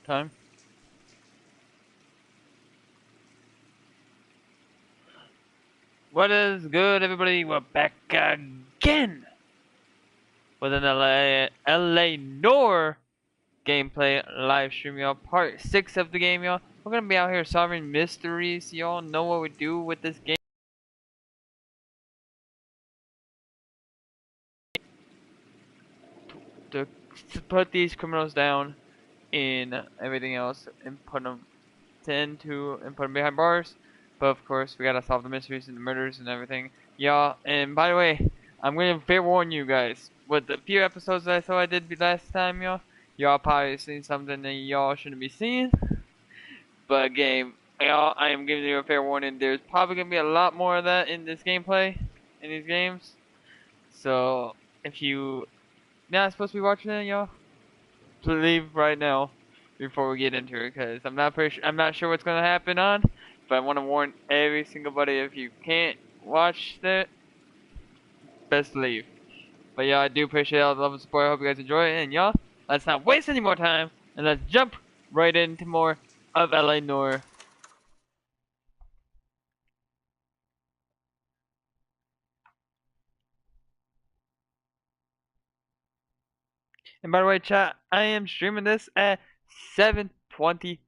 time. What is good, everybody? We're back again with an L.A Noire gameplay live stream, y'all. Part 6 of the game, y'all. We're gonna be out here solving mysteries. Y'all know what we do with this game. To put these criminals down in everything else and put them behind bars. But of course, we gotta solve the mysteries and the murders and everything, y'all. And by the way, I'm gonna fair warn you guys. With the few episodes that I thought I did last time, y'all probably seen something that y'all shouldn't be seeing. But game, y'all, I am giving you a fair warning. There's probably gonna be a lot more of that in this gameplay, in these games. So if you not supposed to be watching it, y'all, please leave right now before we get into it, because I'm not sure what's gonna happen on. But I want to warn every single buddy, if you can't watch that, best leave. But yeah, I do appreciate all the love and support. I hope you guys enjoy it. And y'all, let's not waste any more time, and let's jump right into more of L.A Noire. And by the way, chat, I am streaming this at 720p.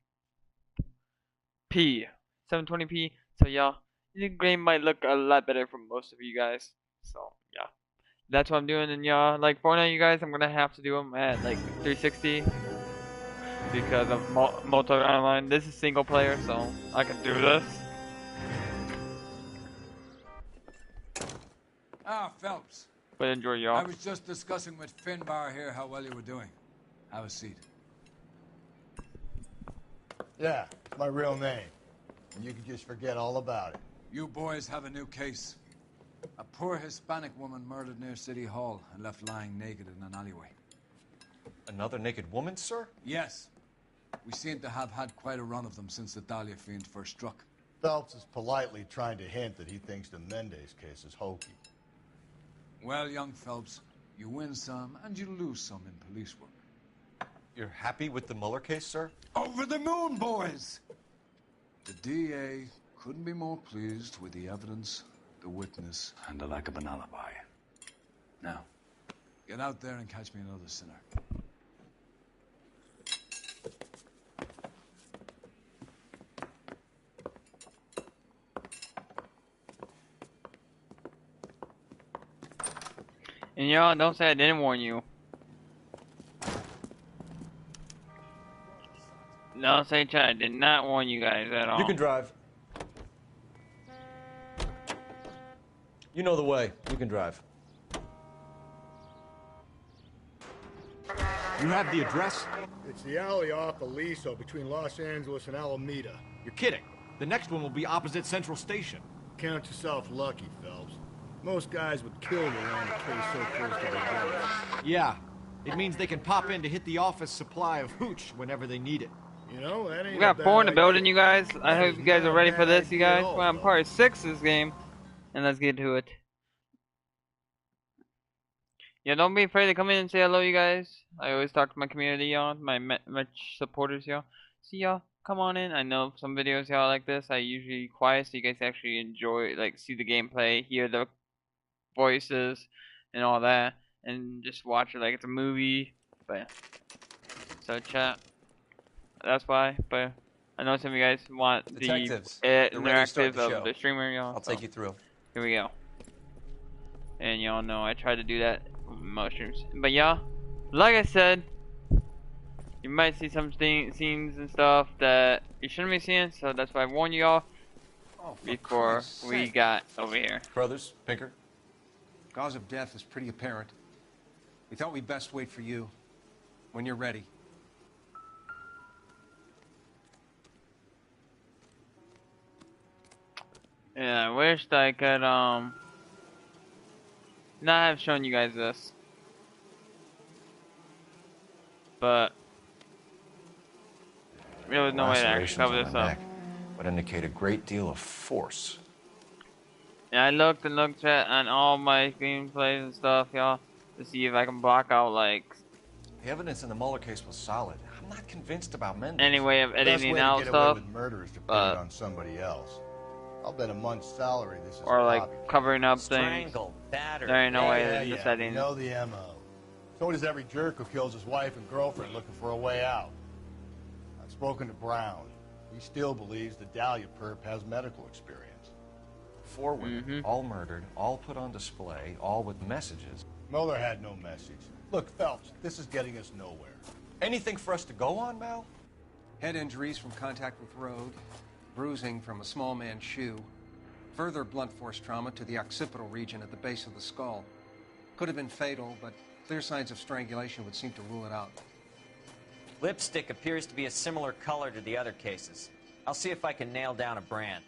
720p. So y'all, the game might look a lot better for most of you guys. So yeah, that's what I'm doing. And y'all, like for now, you guys, I'm gonna have to do them at like 360 because of multi online. This is single player, so I can do this. Ah, Phelps. But enjoy, y'all. I was just discussing with Finbar here how well you were doing. Have a seat. Yeah, it's my real name. And you can just forget all about it. You boys have a new case. A poor Hispanic woman murdered near City Hall and left lying naked in an alleyway. Another naked woman, sir? Yes. We seem to have had quite a run of them since the Dahlia fiend first struck. Phelps is politely trying to hint that he thinks the Mendez case is hokey. Well, young Phelps, you win some and you lose some in police work. You're happy with the Mueller case, sir? Over the moon, boys! The DA couldn't be more pleased with the evidence, the witness, and the lack of an alibi. Now, get out there and catch me another sinner. And y'all, don't say I didn't warn you. Don't say chat, I did not warn you guys at all. You can drive. You know the way. You can drive. You have the address? It's the alley off Aliso between Los Angeles and Alameda. You're kidding. The next one will be opposite Central Station. Count yourself lucky, Phelps. Most guys would kill to land a case so close to their goals. Yeah. It means they can pop in to hit the office supply of hooch whenever they need it. You know, that ain't We got a 4 in the bad building, idea. you guys. I That hope is you guys not are a ready for bad this, you idea at guys. all, Well, I'm though. part 6 of this game. And let's get to it. Yeah, don't be afraid to come in and say hello, you guys. I always talk to my community, y'all. My supporters, y'all. See, y'all, come on in. I know some videos, y'all, like this, I usually quiet so you guys actually enjoy, like, see the gameplay, hear the voices, and all that. And just watch it like it's a movie. But, so chat. That's why, but I know some of you guys want Detectives, the they're ready to start interactive the show. of the streamer, y'all. I'll take you through. Here we go. And y'all know I try to do that with most streams. But y'all, like I said, you might see some scenes and stuff that you shouldn't be seeing, so that's why I warn you all before we got over here. Brothers, Pinker. Cause of death is pretty apparent. We thought we'd best wait for you when you're ready. Yeah, I wished I could not have shown you guys this. But there was no way to actually cover this up. Would indicate a great deal of force. And I looked and looked at on all my screenplays and stuff, y'all, to see if I can block out like. The evidence in the Mueller case was solid. How I'm not convinced about Mendes. any way of The best editing way to out get away stuff, with murder is to pin but- it on somebody else. I'll bet a month's salary this is or like copy. covering up things. Strangle, batter. There ain't no way Yeah, that yeah, just we editing. know the MO. So does every jerk who kills his wife and girlfriend looking for a way out. I've spoken to Brown. He still believes the Dahlia perp has medical experience. 4 women, all murdered, all put on display, all with messages. Mueller had no message. Look, Phelps, this is getting us nowhere. Anything for us to go on, Mal? Head injuries from contact with road, bruising from a small man's shoe, further blunt force trauma to the occipital region at the base of the skull. Could have been fatal, but clear signs of strangulation would seem to rule it out. Lipstick appears to be a similar color to the other cases. I'll see if I can nail down a brand.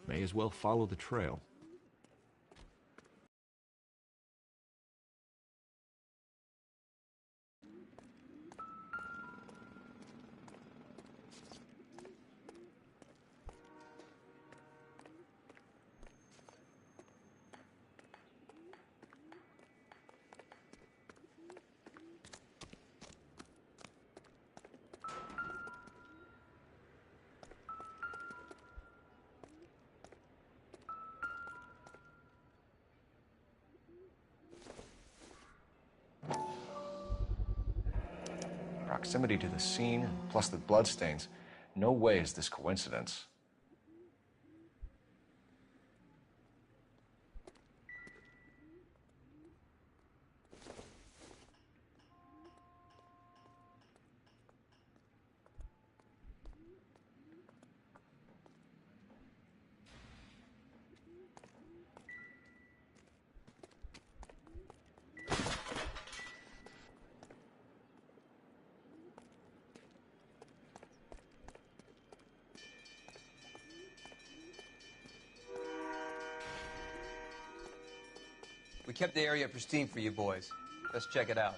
May as well follow the trail. Proximity to the scene, plus the bloodstains. No way is this coincidence. We kept the area pristine for you boys. Let's check it out.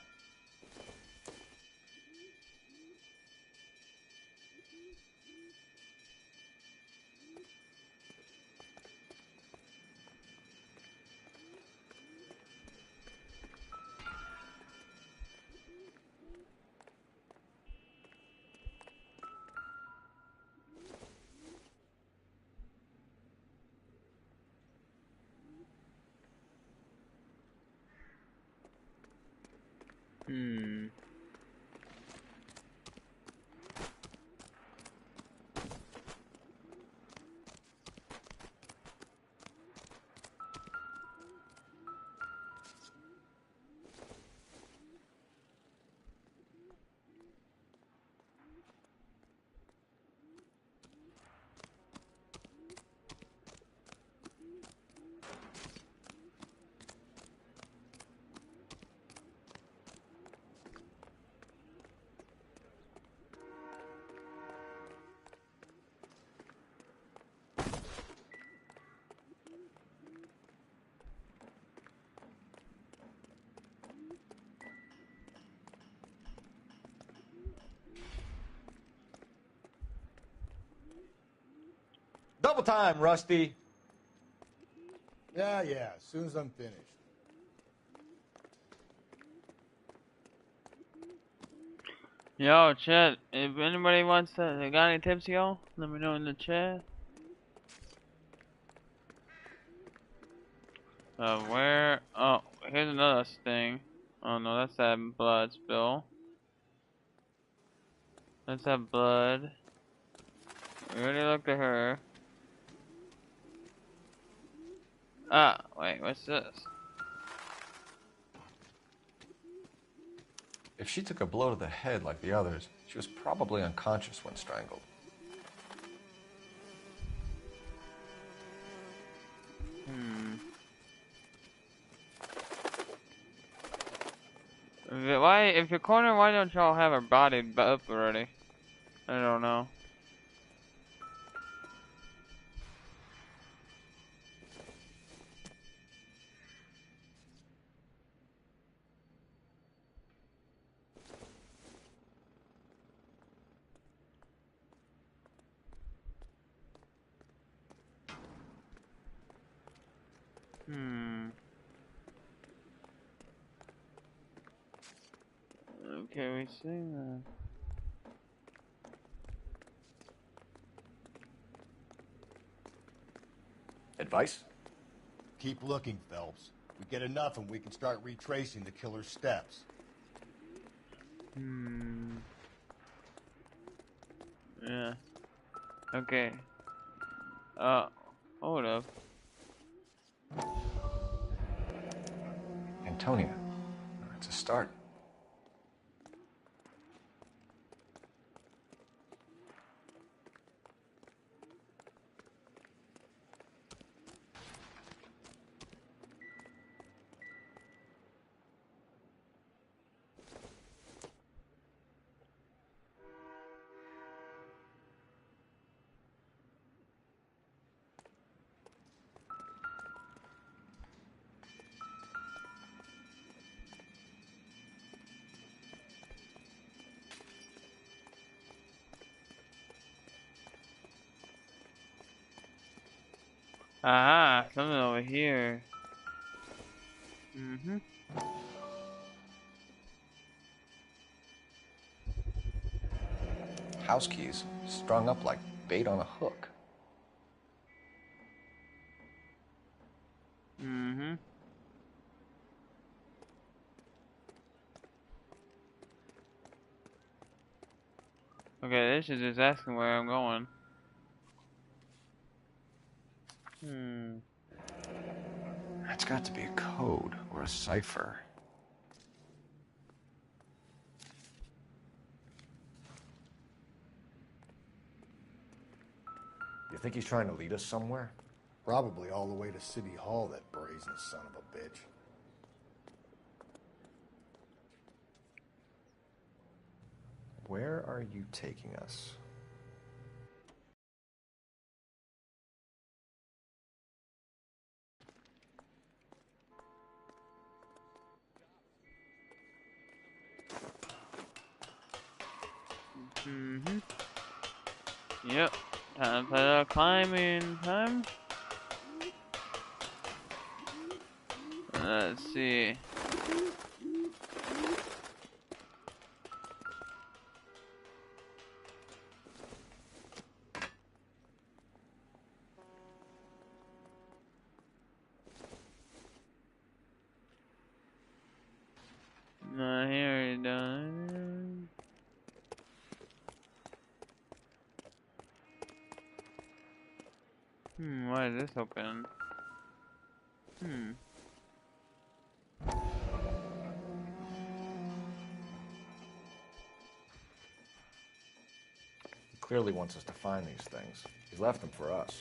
Double time, Rusty. Yeah, as soon as I'm finished. Yo, chat, if anybody wants to, got any tips, y'all, let me know in the chat. Where, oh, here's another thing. Oh no, that's that blood spill. That's that blood. We already looked at her. Ah, wait, what's this? If she took a blow to the head like the others, she was probably unconscious when strangled. Why, if you're cornered, why don't y'all have her body up already? I don't know. Hmm. Okay, we see that. Advice? Keep looking, Phelps. We get enough and we can start retracing the killer's steps. Hmm. Yeah. Okay. Hold up. Antonia. It's a start. Aha, something over here. Mm-hmm. House keys strung up like bait on a hook. Mm-hmm. Okay, this is just asking where I'm going. Hmm. That's got to be a code or a cipher. You think he's trying to lead us somewhere? Probably all the way to City Hall, that brazen son of a bitch. Where are you taking us? Mm-hmm. Yep. Time for the climbing time. Let's see. Not here, done. Why is this open? He clearly wants us to find these things. He's left them for us.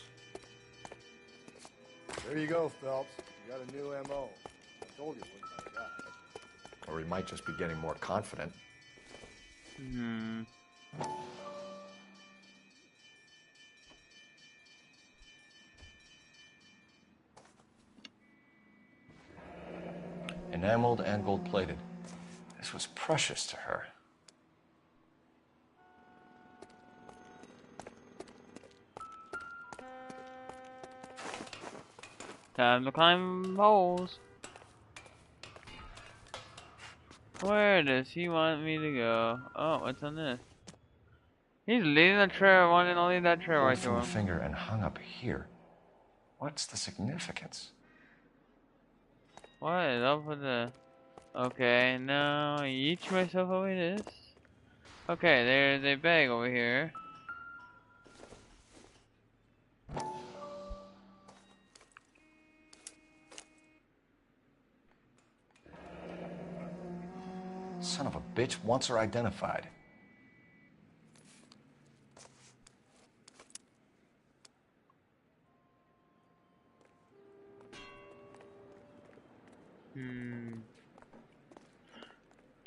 There you go, Phelps. You got a new M.O. I told you it wasn't my guy. Or he might just be getting more confident. Enameled and gold-plated. This was precious to her. Time to climb poles. Where does he want me to go? Oh, what's on this? He's leading the trail, wanting to lead that trail Pulled right to from the him. finger and hung up here. What's the significance? What is up with the... Okay, now I each myself away this. Okay, there's a bag over here. Son of a bitch wants her identified.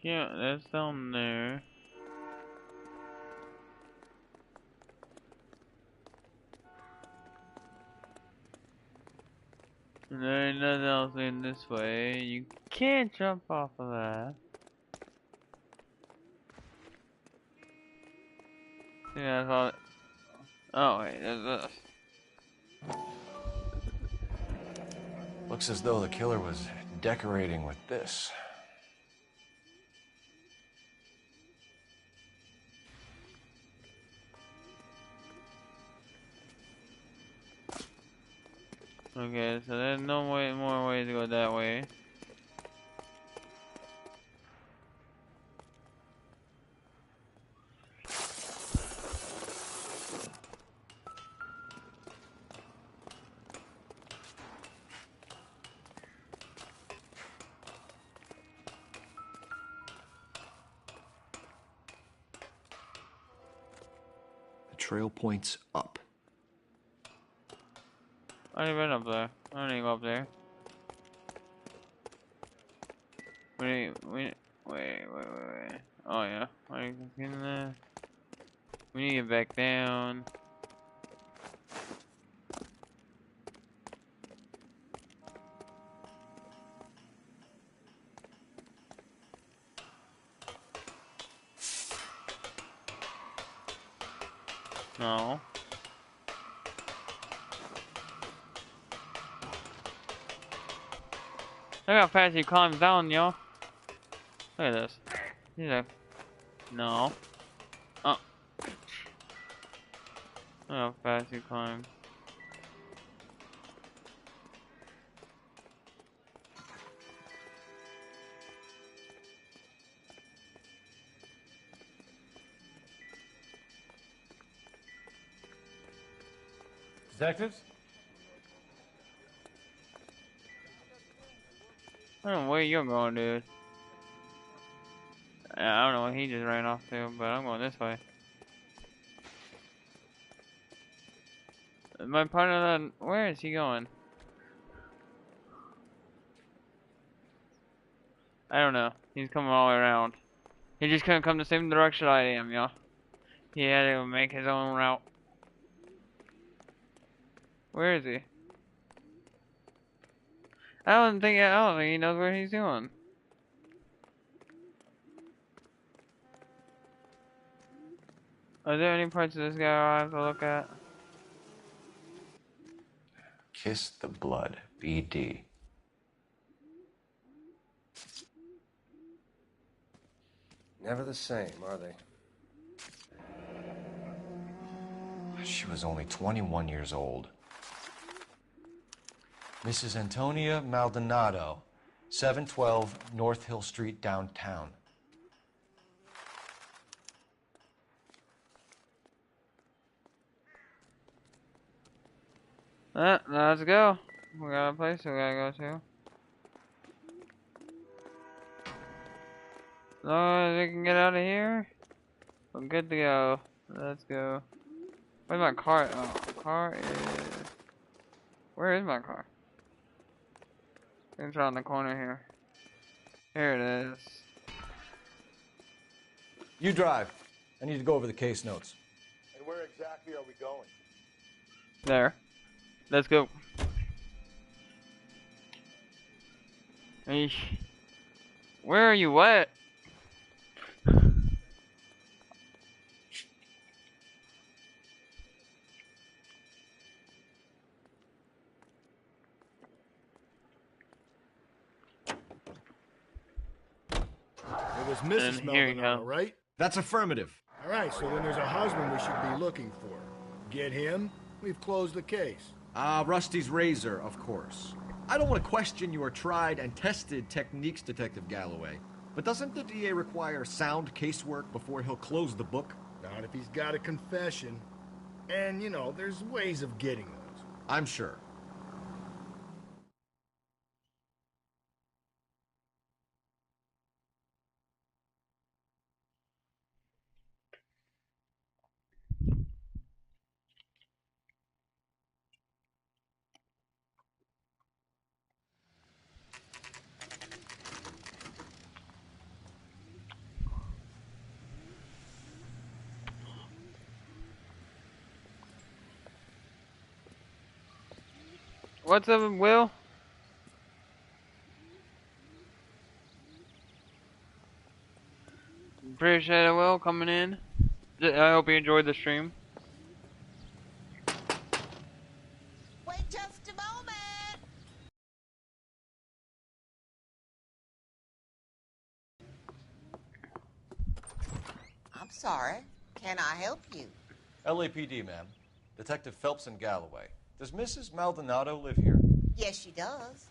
Yeah, that's down there. And there ain't nothing else in this way. You can't jump off of that. Yeah, I thought. Oh wait, there's this. Looks as though the killer was decorating with this. Okay, so there's no more ways to go that way. The trail points up. I ain't been up there. I don't even go up there. Wait. Oh yeah. Are you in there? We need to get back down. No. Look how fast he climbs down, yo. Look at this. He's like, no. Oh. Look how fast he climbs. Detectives? I don't know where you're going, dude. I don't know what he just ran off to, but I'm going this way. My partner, where is he going? I don't know. He's coming all the way around. He just couldn't come the same direction I am, yo. He had to make his own route. Where is he? I don't think he knows where he's going. Are there any parts of this guy I have to look at? Kiss the blood, BD. Never the same, are they? She was only 21 years old. Mrs. Antonia Maldonado, 712 North Hill Street, downtown. Let's go. We got a place we gotta go to. As long as we can get out of here, we're good to go. Let's go. Where's my car? Oh, car is... Where is my car? It's around the corner here. Here it is. You drive. I need to go over the case notes. And where exactly are we going? There. Let's go. Eesh. Where are you at? It was Mrs. And here you Maldonado, go. right? That's affirmative. All right, so then there's a husband we should be looking for. Get him, we've closed the case. Rusty's razor, of course. I don't want to question your tried and tested techniques, Detective Galloway. But doesn't the DA require sound casework before he'll close the book? Not if he's got a confession. And, you know, there's ways of getting those. I'm sure. What's up, Will? Appreciate it, Will, coming in. I hope you enjoyed the stream. sorry. Can I help you? LAPD, ma'am. Detective Phelps and Galloway. Does Mrs. Maldonado live here? Yes, she does.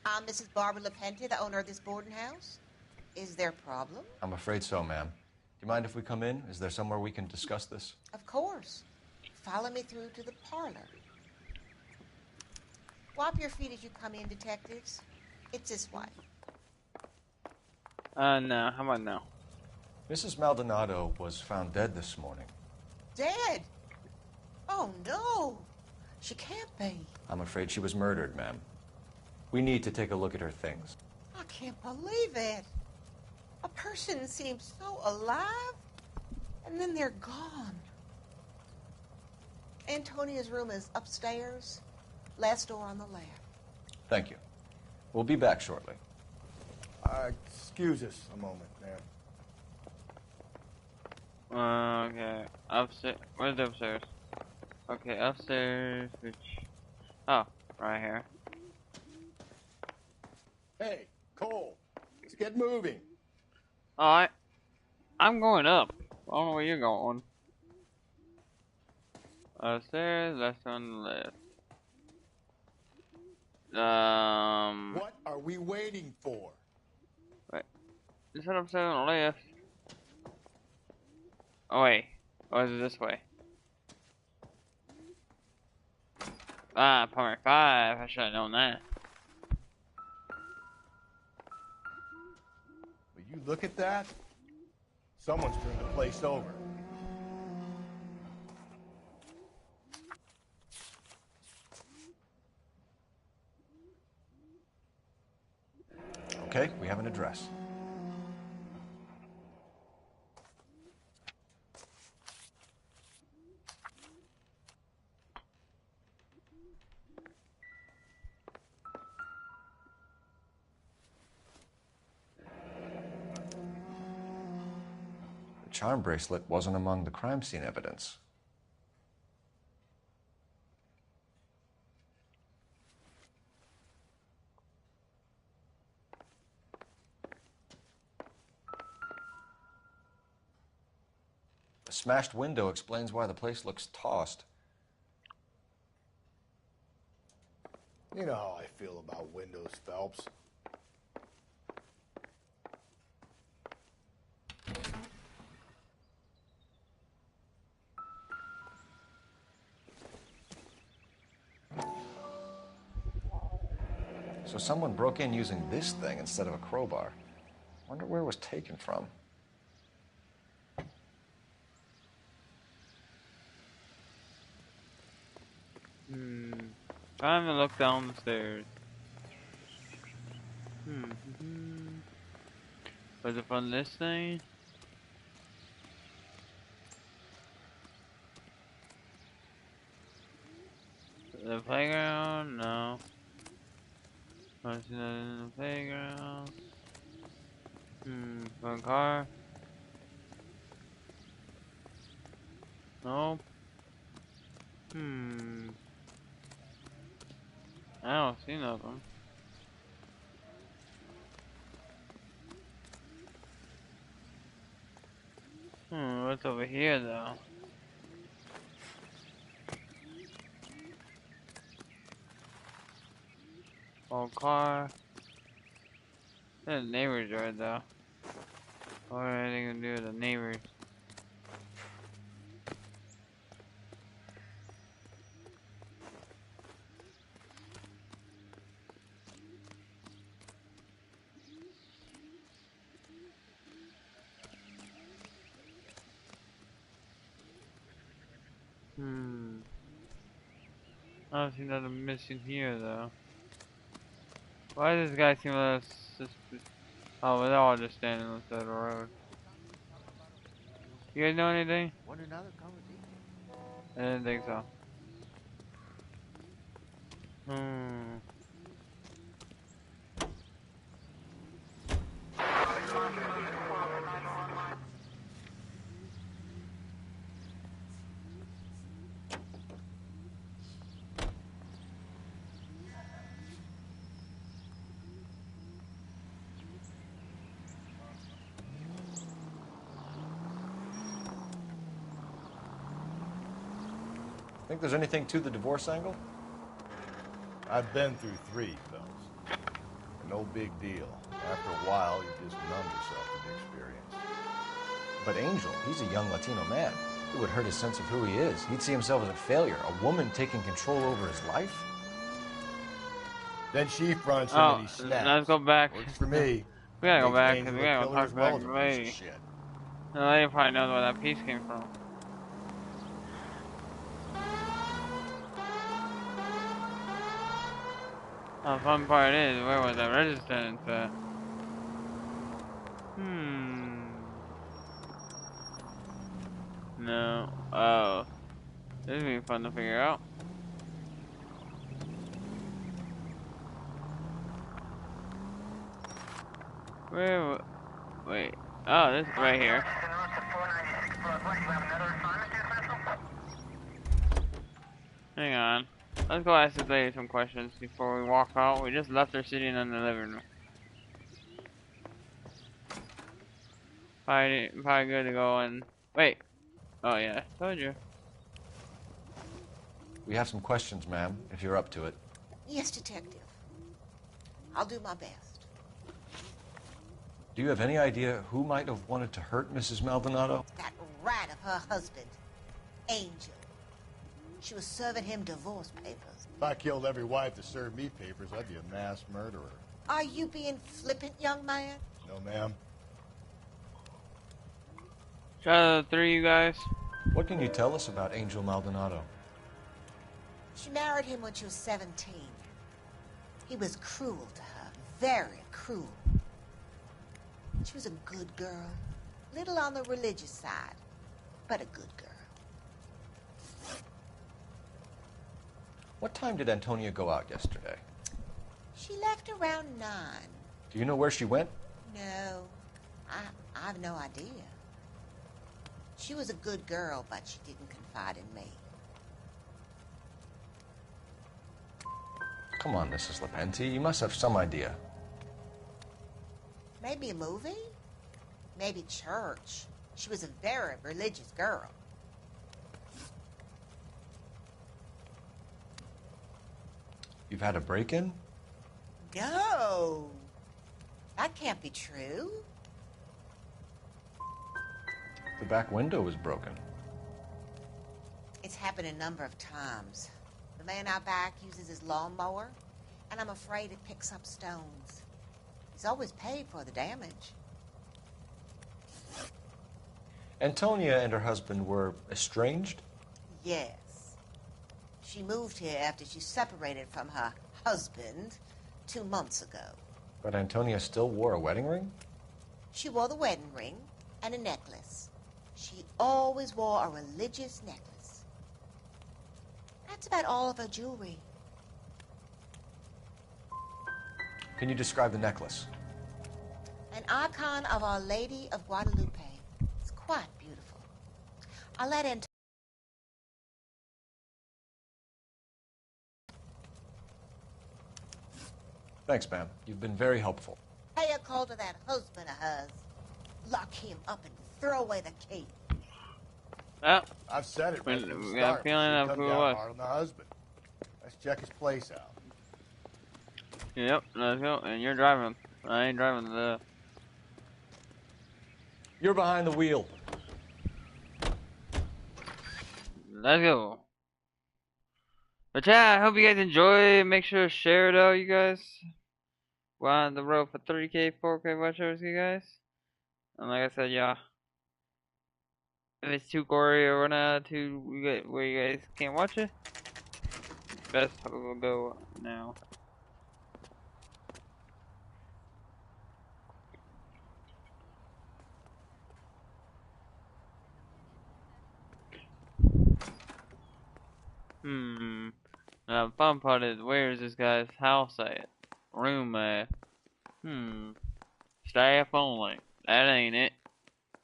I'm Mrs. Barbara LaPente, the owner of this boarding house. Is there a problem? I'm afraid so, ma'am. Do you mind if we come in? Is there somewhere we can discuss this? Of course. Follow me through to the parlor. Wipe your feet as you come in, detectives. It's this way. No. How about no? Mrs. Maldonado was found dead this morning. Dead? Oh, no. She can't be. I'm afraid she was murdered, ma'am. We need to take a look at her things. I can't believe it. A person seems so alive, and then they're gone. Antonia's room is upstairs, last door on the left. Thank you. We'll be back shortly. Excuse us a moment, ma'am. Okay. Upstairs. Where's the upstairs? Okay, upstairs. Which? Oh, right here. Hey, Cole, let's get moving. Alright. I'm going up. I don't know where you're going. Upstairs, left on the left. What are we waiting for? Wait. You said upstairs on the left. Oh, wait. Or is it this way? Part 5. I should have known that. Will you look at that? Someone's turned the place over. Okay, we have an address. The charm bracelet wasn't among the crime scene evidence. The smashed window explains why the place looks tossed. You know how I feel about windows, Phelps. So someone broke in using this thing instead of a crowbar. Wonder where it was taken from. Time to look down the stairs. Was it from this thing? The playground? No. I see that in the playground. One car. Nope. I don't see nothing. What's over here though? Old car. There's neighbors right though. What are they gonna do with the neighbors? I don't see nothing missing here though. Why does this guy seem a little suspicious? Oh, they're all just standing on the side of the road. You guys know anything? Want another conversation? I didn't think so. Think there's anything to the divorce angle? I've been through 3, fellas. No big deal. After a while, you just numb yourself to the experience. But Angel, he's a young Latino man. It would hurt his sense of who he is. He'd see himself as a failure. A woman taking control over his life? Then she fronts him and he snaps. Let's go back. Works for me. We gotta go Makes back, Angel because we a gotta go killer talk as to well that as a piece lady. of shit. The lady probably knows where that piece came from. The fun part is, where was that resistance at? No. Oh. This is gonna be fun to figure out. Where? Wait. Oh, this is right here. Hang on. Let's go ask this lady some questions before we walk out. We just left her sitting in the living room. Probably good to go and wait. Oh yeah, told you. We have some questions, ma'am, if you're up to it. Yes, Detective. I'll do my best. Do you have any idea who might have wanted to hurt Mrs. Maldonado? That rat of her husband, Angel. She was serving him divorce papers. If I killed every wife to serve me papers, I'd be a mass murderer. Are you being flippant, young man? No, ma'am. Shout out to the 3 of you guys. What can you tell us about Angel Maldonado? She married him when she was 17. He was cruel to her, very cruel. She was a good girl, little on the religious side, but a good girl. What time did Antonia go out yesterday? She left around 9. Do you know where she went? No, I've no idea. She was a good girl, but she didn't confide in me. Come on, Mrs. Lepenti, you must have some idea. Maybe a movie? Maybe church. She was a very religious girl. You've had a break-in? No. That can't be true. The back window was broken. It's happened a number of times. The man out back uses his lawnmower, and I'm afraid it picks up stones. He's always paid for the damage. Antonia and her husband were estranged? Yes. She moved here after she separated from her husband 2 months ago. But Antonia still wore a wedding ring? She wore the wedding ring and a necklace. She always wore a religious necklace. That's about all of her jewelry. Can you describe the necklace? An icon of Our Lady of Guadalupe. It's quite beautiful. I'll let Antonia. Thanks, ma'am. You've been very helpful. Pay a call to that husband of hers. Lock him up and throw away the key. Oh, I've said it right from the we got a start. feeling She of come who it down was. hard on the husband. Let's check his place out. Yep, let's go. And you're driving. I ain't driving the. You're behind the wheel. Let's go. But yeah, I hope you guys enjoy. Make sure to share it out, you guys. We're on the road for 3K, 4K watchers, you guys. And like I said, yeah. If it's too gory or not too where you guys can't watch it, best will go now. Now the fun part is, where is this guy's house at? Room at? Staff only. That ain't it.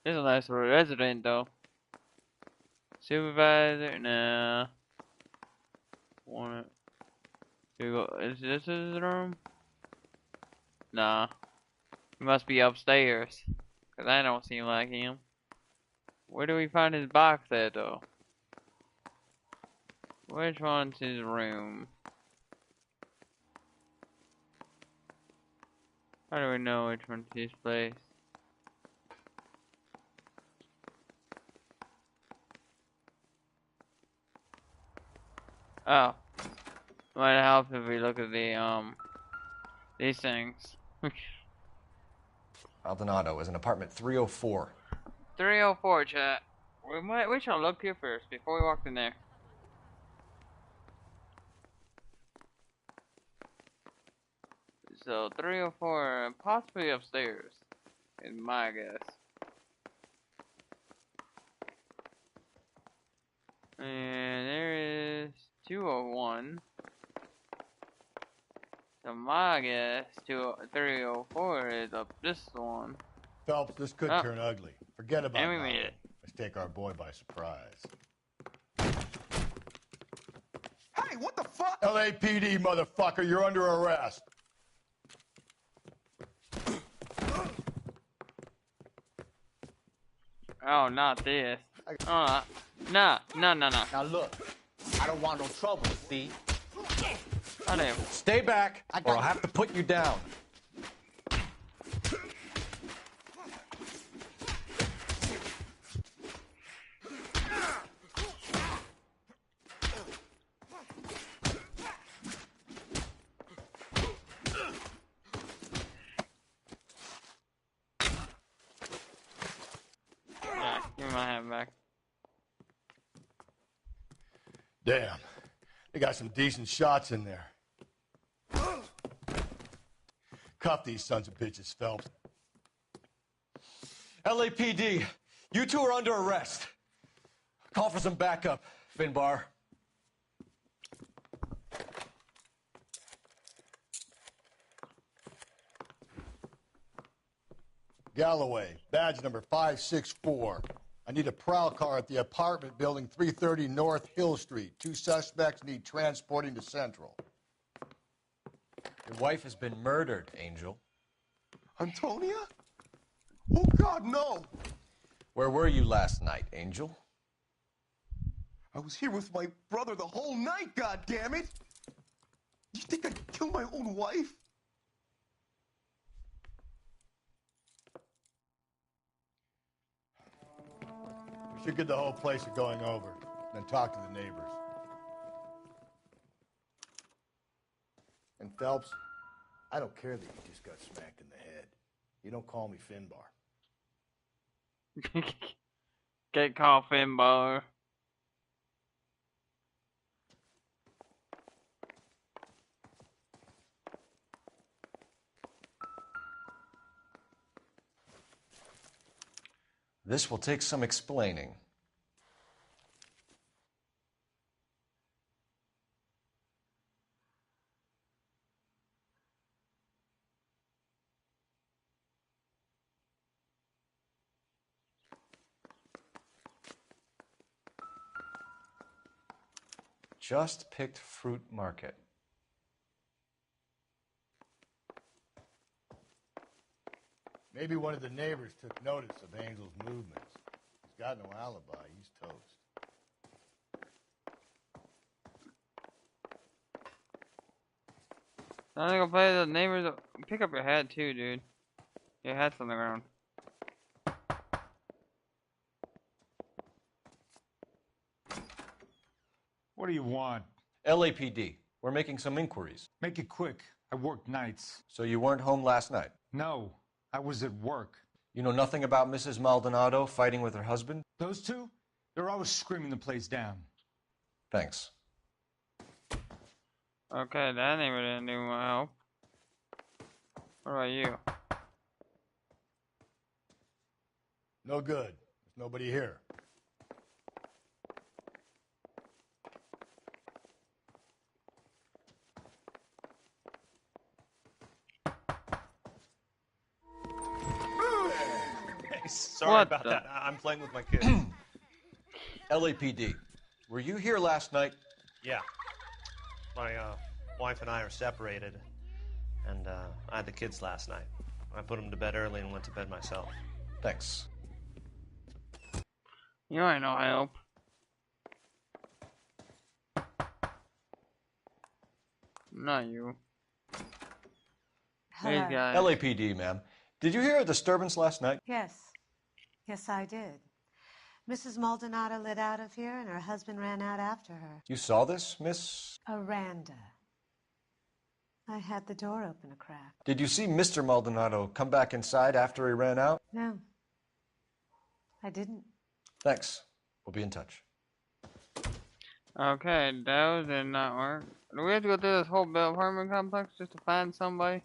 This is a nice resident though. Supervisor? Nah. Want it? You go? Is this his room? Nah. He must be upstairs. Cause I don't seem like him. Where do we find his box at though? Which one's his room? How do we know which one's his place? Oh. Might help if we look at the, these things. Maldonado is in apartment 304. 304, chat. We should look here first before we walked in there. So 304, possibly upstairs, in my guess. And there is 201. So my guess, 304 is up this one. Phelps, this could turn ugly. Forget about it. And we made it. Let's take our boy by surprise. Hey, what the fuck? LAPD, motherfucker, you're under arrest. Oh, not this. No. Now look, I don't want no trouble, see? Stay back, or I'll have to put you down. Yeah, give me my hat back. Damn. They got some decent shots in there. Cuff these sons of bitches, Phelps. LAPD, you two are under arrest. Call for some backup, Finbar. Galloway, badge number 564. I need a prowl car at the apartment building 330 North Hill Street. 2 suspects need transporting to Central. Your wife has been murdered, Angel. Antonia? Oh, God, no. Where were you last night, Angel? I was here with my brother the whole night, God damn it! You think I'd kill my own wife? We should get the whole place a going over, then talk to the neighbors. And Phelps, I don't care that you just got smacked in the head. You don't call me Finbar. Get called Finbar. This will take some explaining. Just picked fruit market. Maybe one of the neighbors took notice of Angel's movements. He's got no alibi. He's toast. I'm gonna go play the neighbors. Pick up your hat too, dude. Your hat's on the ground. What do you want? LAPD, we're making some inquiries. Make it quick. I work nights. So you weren't home last night? No, I was at work. You know nothing about Mrs. Maldonado fighting with her husband? Those two? They're always screaming the place down. Thanks. Okay, that neighbor didn't do my help. What about you? No good. There's nobody here. Sorry about that. I'm playing with my kids. LAPD, were you here last night? Yeah. My wife and I are separated, and I had the kids last night. I put them to bed early and went to bed myself. Thanks. You ain't no help. Not you. Hello. These guys. LAPD, ma'am. Did you hear a disturbance last night? Yes. Yes, I did. Mrs. Maldonado lit out of here, and her husband ran out after her. You saw this, Miss? Aranda. I had the door open a crack. Did you see Mr. Maldonado come back inside after he ran out? No. I didn't. Thanks. We'll be in touch. Okay, that did not work. Do we have to go through this whole apartment complex just to find somebody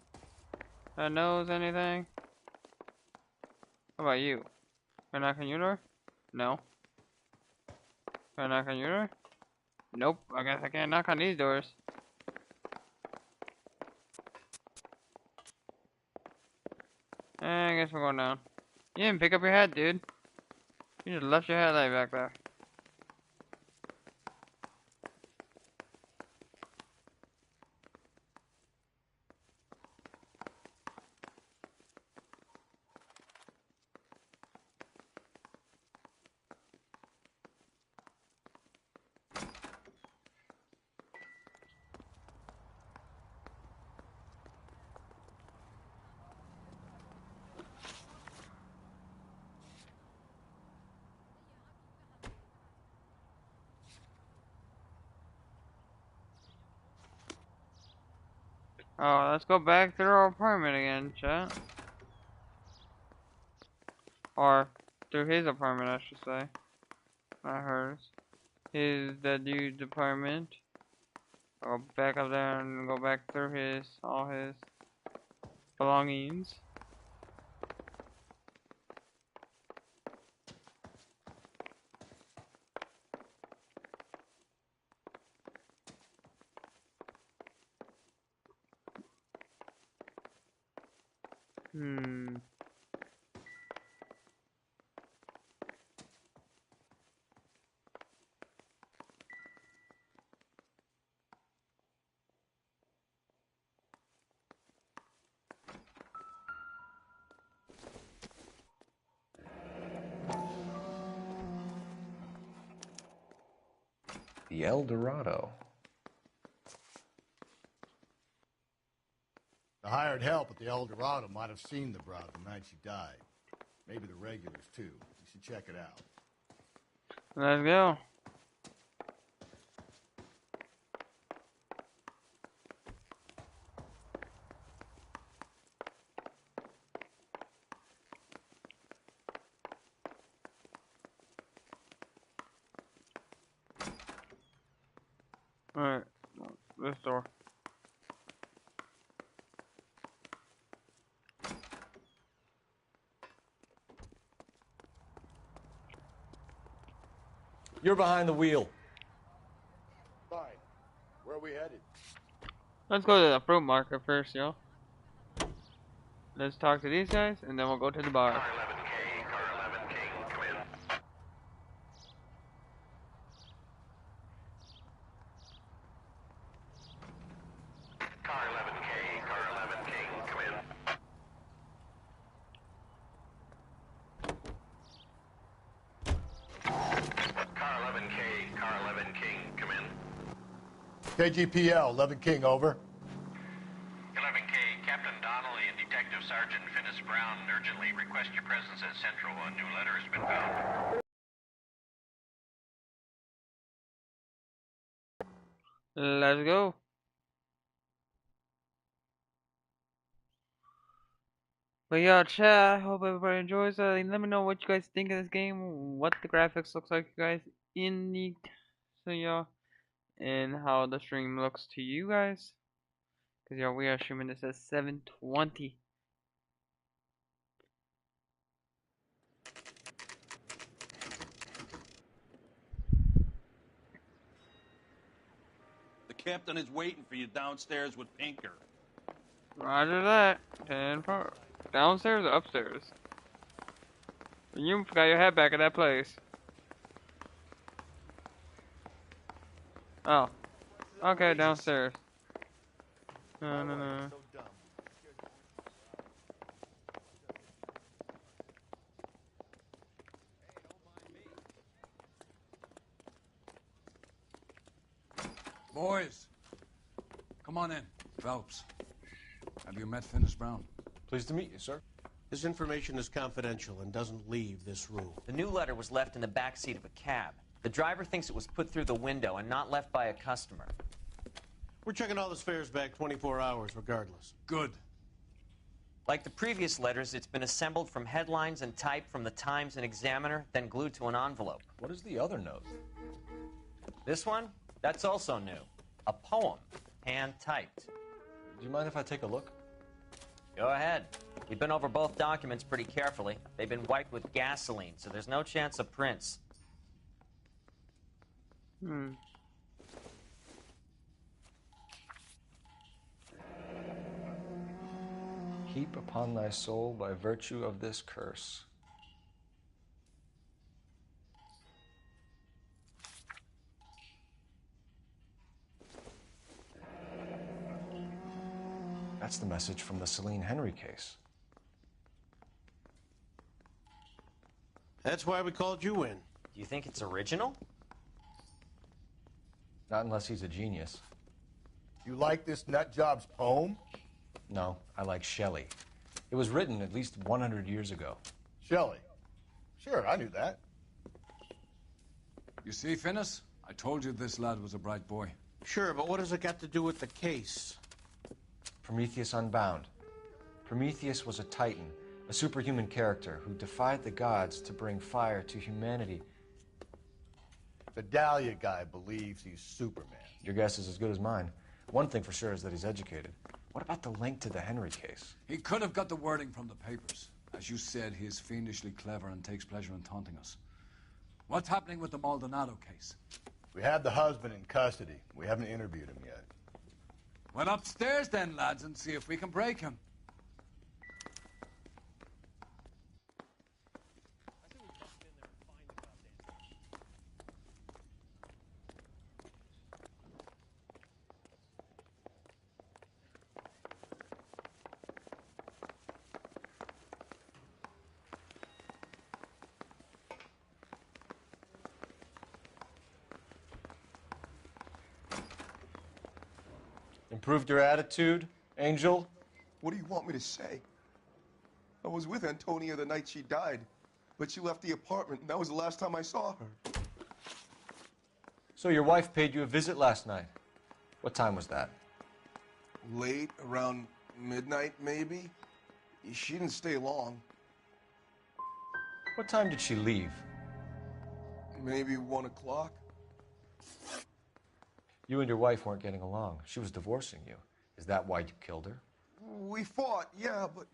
that knows anything? How about you? Can I knock on your door? No. Can I knock on your door? Nope. I guess I can't knock on these doors. I guess we're going down. You didn't pick up your hat, dude. You just left your hat back there. Oh, let's go back through our apartment again, chat. Or through his apartment, I should say. Not hers. The dude's apartment. I'll go back up there and go back through all his belongings. The El Dorado. The hired help at the El Dorado might have seen the broad the night she died. Maybe the regulars, too. You should check it out. Let's go. Alright, this door. You're behind the wheel. Fine. Where are we headed? Let's go to the fruit market first, yo. Let's talk to these guys, and then we'll go to the bar. KGPL, 11 King, over. 11K, Captain Donnelly and Detective Sergeant Finis Brown urgently request your presence at Central. A new letter has been found. Let's go. But yeah, chat, I hope everybody enjoys it. Let me know what you guys think of this game, what the graphics looks like, you guys, in the, so yeah, and how the stream looks to you guys. Because yeah, we are streaming this at 720. The captain is waiting for you downstairs with Pinker. Roger that. 10-4. Downstairs or upstairs? You forgot your hat back at that place. Oh. Okay, downstairs. No. Boys, come Come on in. Phelps. Have you met Finis Brown? Pleased to meet you, sir. This information is confidential and doesn't leave this room. The new letter was left in the back seat of a cab. The driver thinks it was put through the window and not left by a customer. We're checking all the fares back 24 hours regardless. Good. Like the previous letters, it's been assembled from headlines and typed from the Times and Examiner, then glued to an envelope. What is the other note? This one? That's also new. A poem, hand-typed. Do you mind if I take a look? Go ahead. We've been over both documents pretty carefully. They've been wiped with gasoline, so there's no chance of prints. Heap upon thy soul by virtue of this curse. That's the message from the Celine Henry case. That's why we called you in. Do you think it's original? Not unless he's a genius. You like this nutjob's poem? No, I like Shelley. It was written at least 100 years ago. Shelley? Sure, I knew that. You see, Finis? I told you this lad was a bright boy. Sure, but what has it got to do with the case? Prometheus Unbound. Prometheus was a titan, a superhuman character who defied the gods to bring fire to humanity. The Dahlia guy believes he's Superman. Your guess is as good as mine. One thing for sure is that he's educated. What about the link to the Henry case? He could have got the wording from the papers. As you said, he is fiendishly clever and takes pleasure in taunting us. What's happening with the Maldonado case? We have the husband in custody. We haven't interviewed him yet. Well, upstairs then, lads, and see if we can break him. Improved your attitude, Angel? What do you want me to say? I was with Antonia the night she died, but she left the apartment, and that was the last time I saw her. So your wife paid you a visit last night. What time was that? Late, around midnight, maybe? She didn't stay long. What time did she leave? Maybe 1 o'clock. You and your wife weren't getting along. She was divorcing you. Is that why you killed her? We fought, yeah, but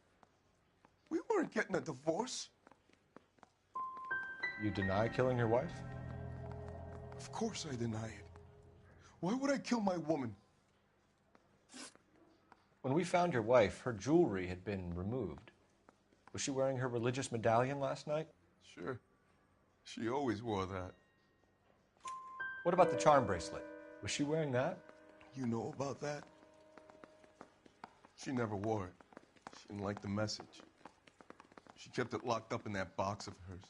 we weren't getting a divorce. You deny killing your wife? Of course I deny it. Why would I kill my woman? When we found your wife, her jewelry had been removed. Was she wearing her religious medallion last night? Sure. She always wore that. What about the charm bracelet? Was she wearing that? You know about that? She never wore it. She didn't like the message. She kept it locked up in that box of hers.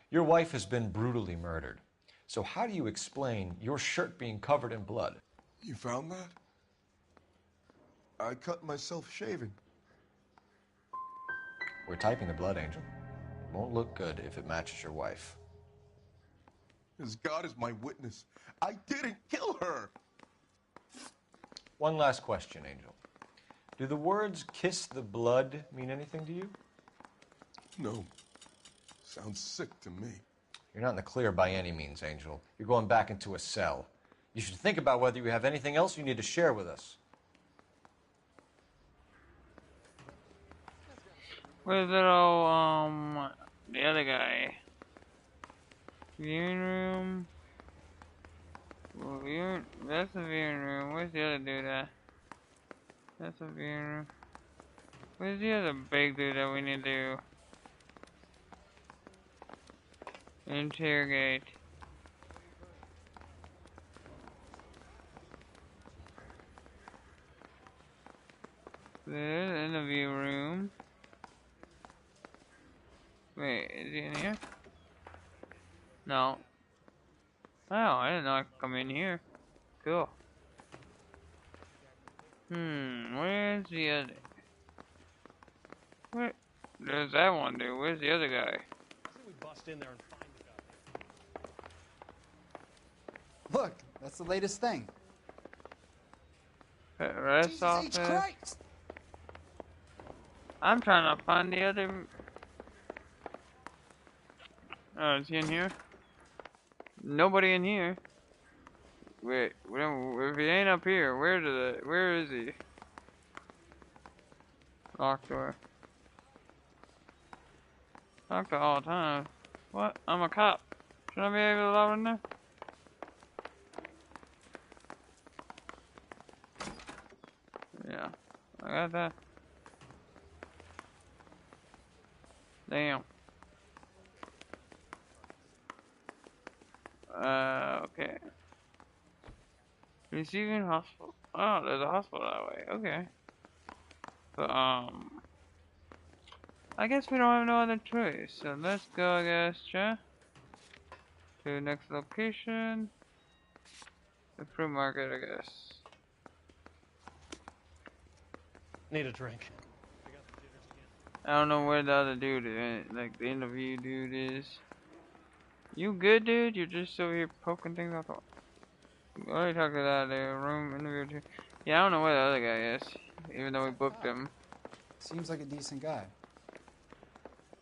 Your wife has been brutally murdered. So how do you explain your shirt being covered in blood? You found that? I cut myself shaving. We're typing the blood, Angel. It won't look good if it matches your wife. As God is my witness, I didn't kill her. One last question, Angel. Do the words kiss the blood mean anything to you? No. Sounds sick to me. You're not in the clear by any means, Angel. You're going back into a cell. You should think about whether you have anything else you need to share with us. Where's little, the other guy? Viewing room. Well, that's the viewing room. Where's the other dude at? That's the viewing room. Where's the other big dude that we need to interrogate? There's the interview room. Wait, is he in here? No. Oh, I didn't know I could come in here. Cool. Where's the other? Where? There's that one dude. Where's the other guy? We bust in there and find Look, that's the latest thing. Rest office. Christ! I'm trying to find the other. Oh, is he in here? Nobody in here. Wait, if he ain't up here, where is he? Locked door. Locked door all the time. What? I'm a cop. Should I be able to allow in there? Yeah, I got that. Damn. Okay. Receiving hospital. Oh, there's a hospital that way. Okay. But, I guess we don't have no other choice. So let's go, I guess, to the next location. The fruit market, I guess. Need a drink. I don't know where the other dude is, like the interview dude is. You good, dude? You're just over here poking things out the. Let me talk to that room interview too. Yeah, I don't know where the other guy is, even though we booked him. Seems like a decent guy.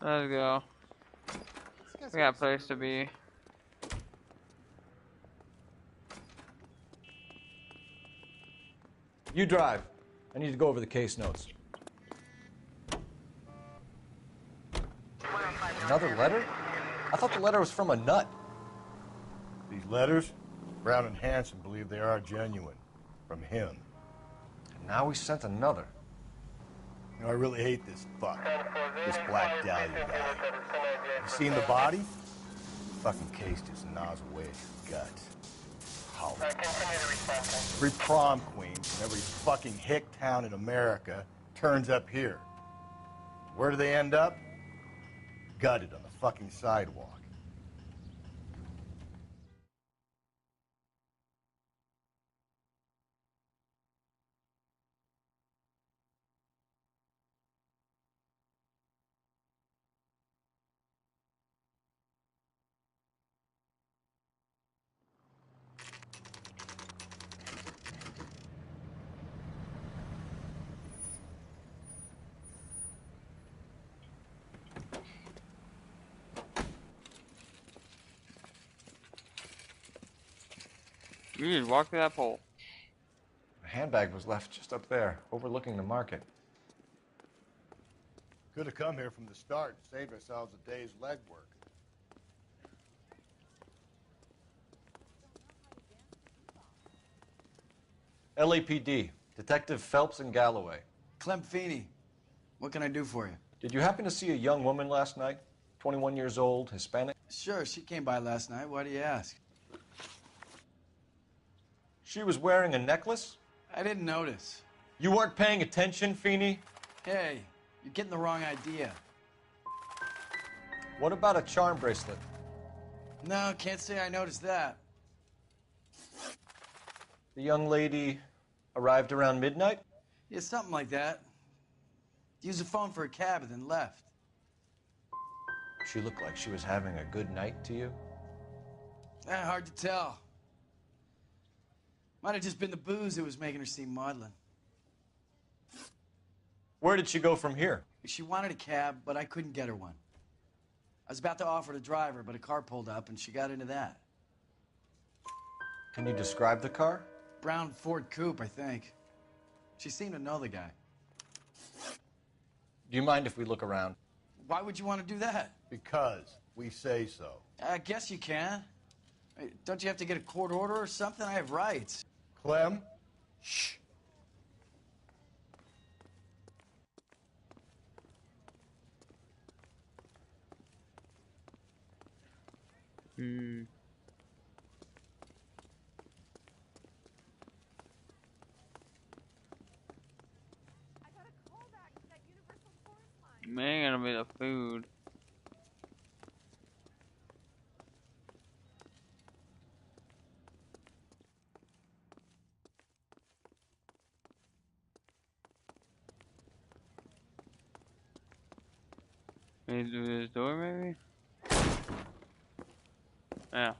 Let's go. We got a place to be. You drive. I need to go over the case notes. Another letter? I thought the letter was from a nut. These letters, Brown and Hanson believe they are genuine. From him. And now we sent another. You know, I really hate this fuck. This Black Dahlia guy. You seen the body? The fucking case just gnaws away at his guts. How? Every prom queen from every fucking hick town in America turns up here. Where do they end up? Gutted on the fucking sidewalk. You just walk through that pole. The handbag was left just up there, overlooking the market. Could have come here from the start and saved ourselves a day's legwork. LAPD, Detective Phelps and Galloway. Clem Feeney, what can I do for you? Did you happen to see a young woman last night? 21 years old, Hispanic? Sure, she came by last night. Why do you ask? She was wearing a necklace? I didn't notice. You weren't paying attention, Feeney? Hey, you're getting the wrong idea. What about a charm bracelet? No, can't say I noticed that. The young lady arrived around midnight? Yeah, something like that. Used the phone for a cab and then left. She looked like she was having a good night to you? Hard to tell. Might have just been the booze that was making her seem maudlin. Where did she go from here? She wanted a cab, but I couldn't get her one. I was about to offer to drive her, but a car pulled up and she got into that. Can you describe the car? Brown Ford Coupe, I think. She seemed to know the guy. Do you mind if we look around? Why would you want to do that? Because we say so. I guess you can. Don't you have to get a court order or something? I have rights. Clem? Shh. Man, gonna be the food. Maybe through this door, maybe? Yeah.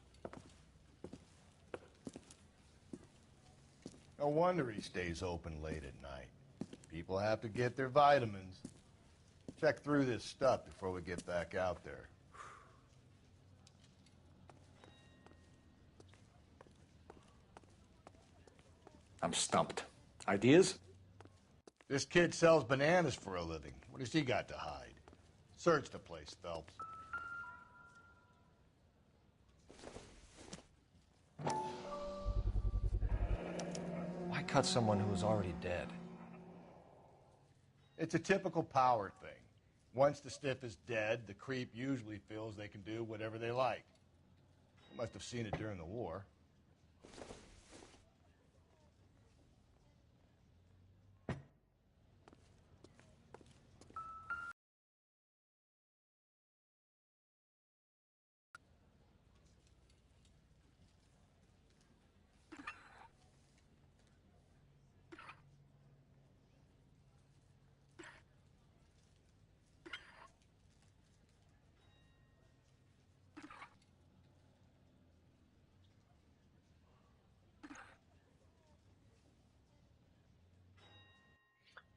No wonder he stays open late at night. People have to get their vitamins. Check through this stuff before we get back out there. I'm stumped. Ideas? This kid sells bananas for a living. What has he got to hide? Search the place, Phelps. Why cut someone who was already dead? It's a typical power thing. Once the stiff is dead, the creep usually feels they can do whatever they like. You must have seen it during the war.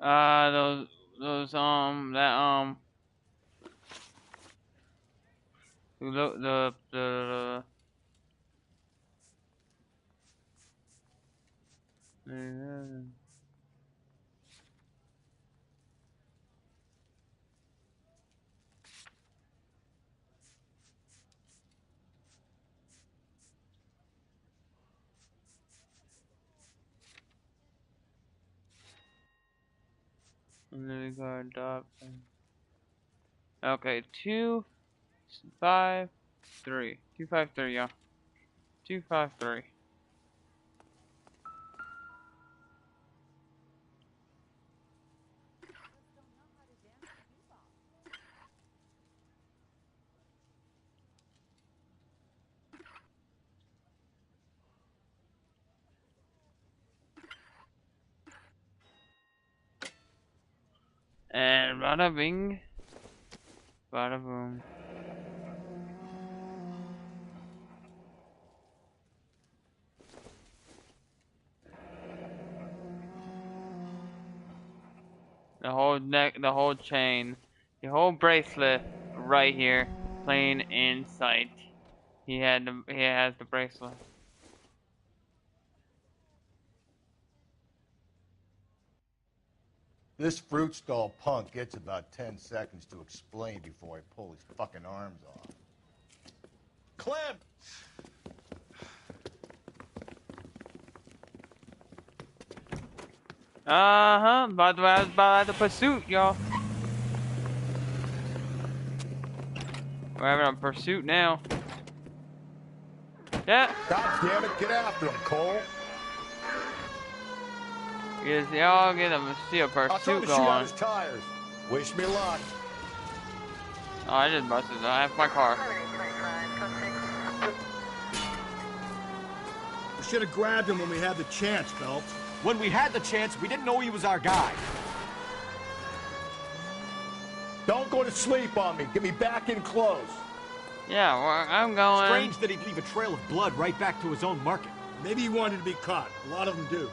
That, the guard dog. Okay, 253. 253, yeah. 253. And bada bing, bada boom. The whole neck, the whole chain, the whole bracelet right here, plain in sight. He has the bracelet. This fruit stall punk gets about 10 seconds to explain before I pull his fucking arms off. Clem! By the way, I was by the pursuit, y'all. We're having a pursuit now. Yeah. God damn it, get after him, Cole. Yes, y'all get him. See a pursuit I'll try to shoot out his tires. Wish me luck. Oh, I just busted. I have my car. We should have grabbed him when we had the chance, Phelps. When we had the chance, we didn't know he was our guy. Don't go to sleep on me. Get me back in close. Yeah, well, I'm going. Strange that he'd leave a trail of blood right back to his own market. Maybe he wanted to be caught. A lot of them do.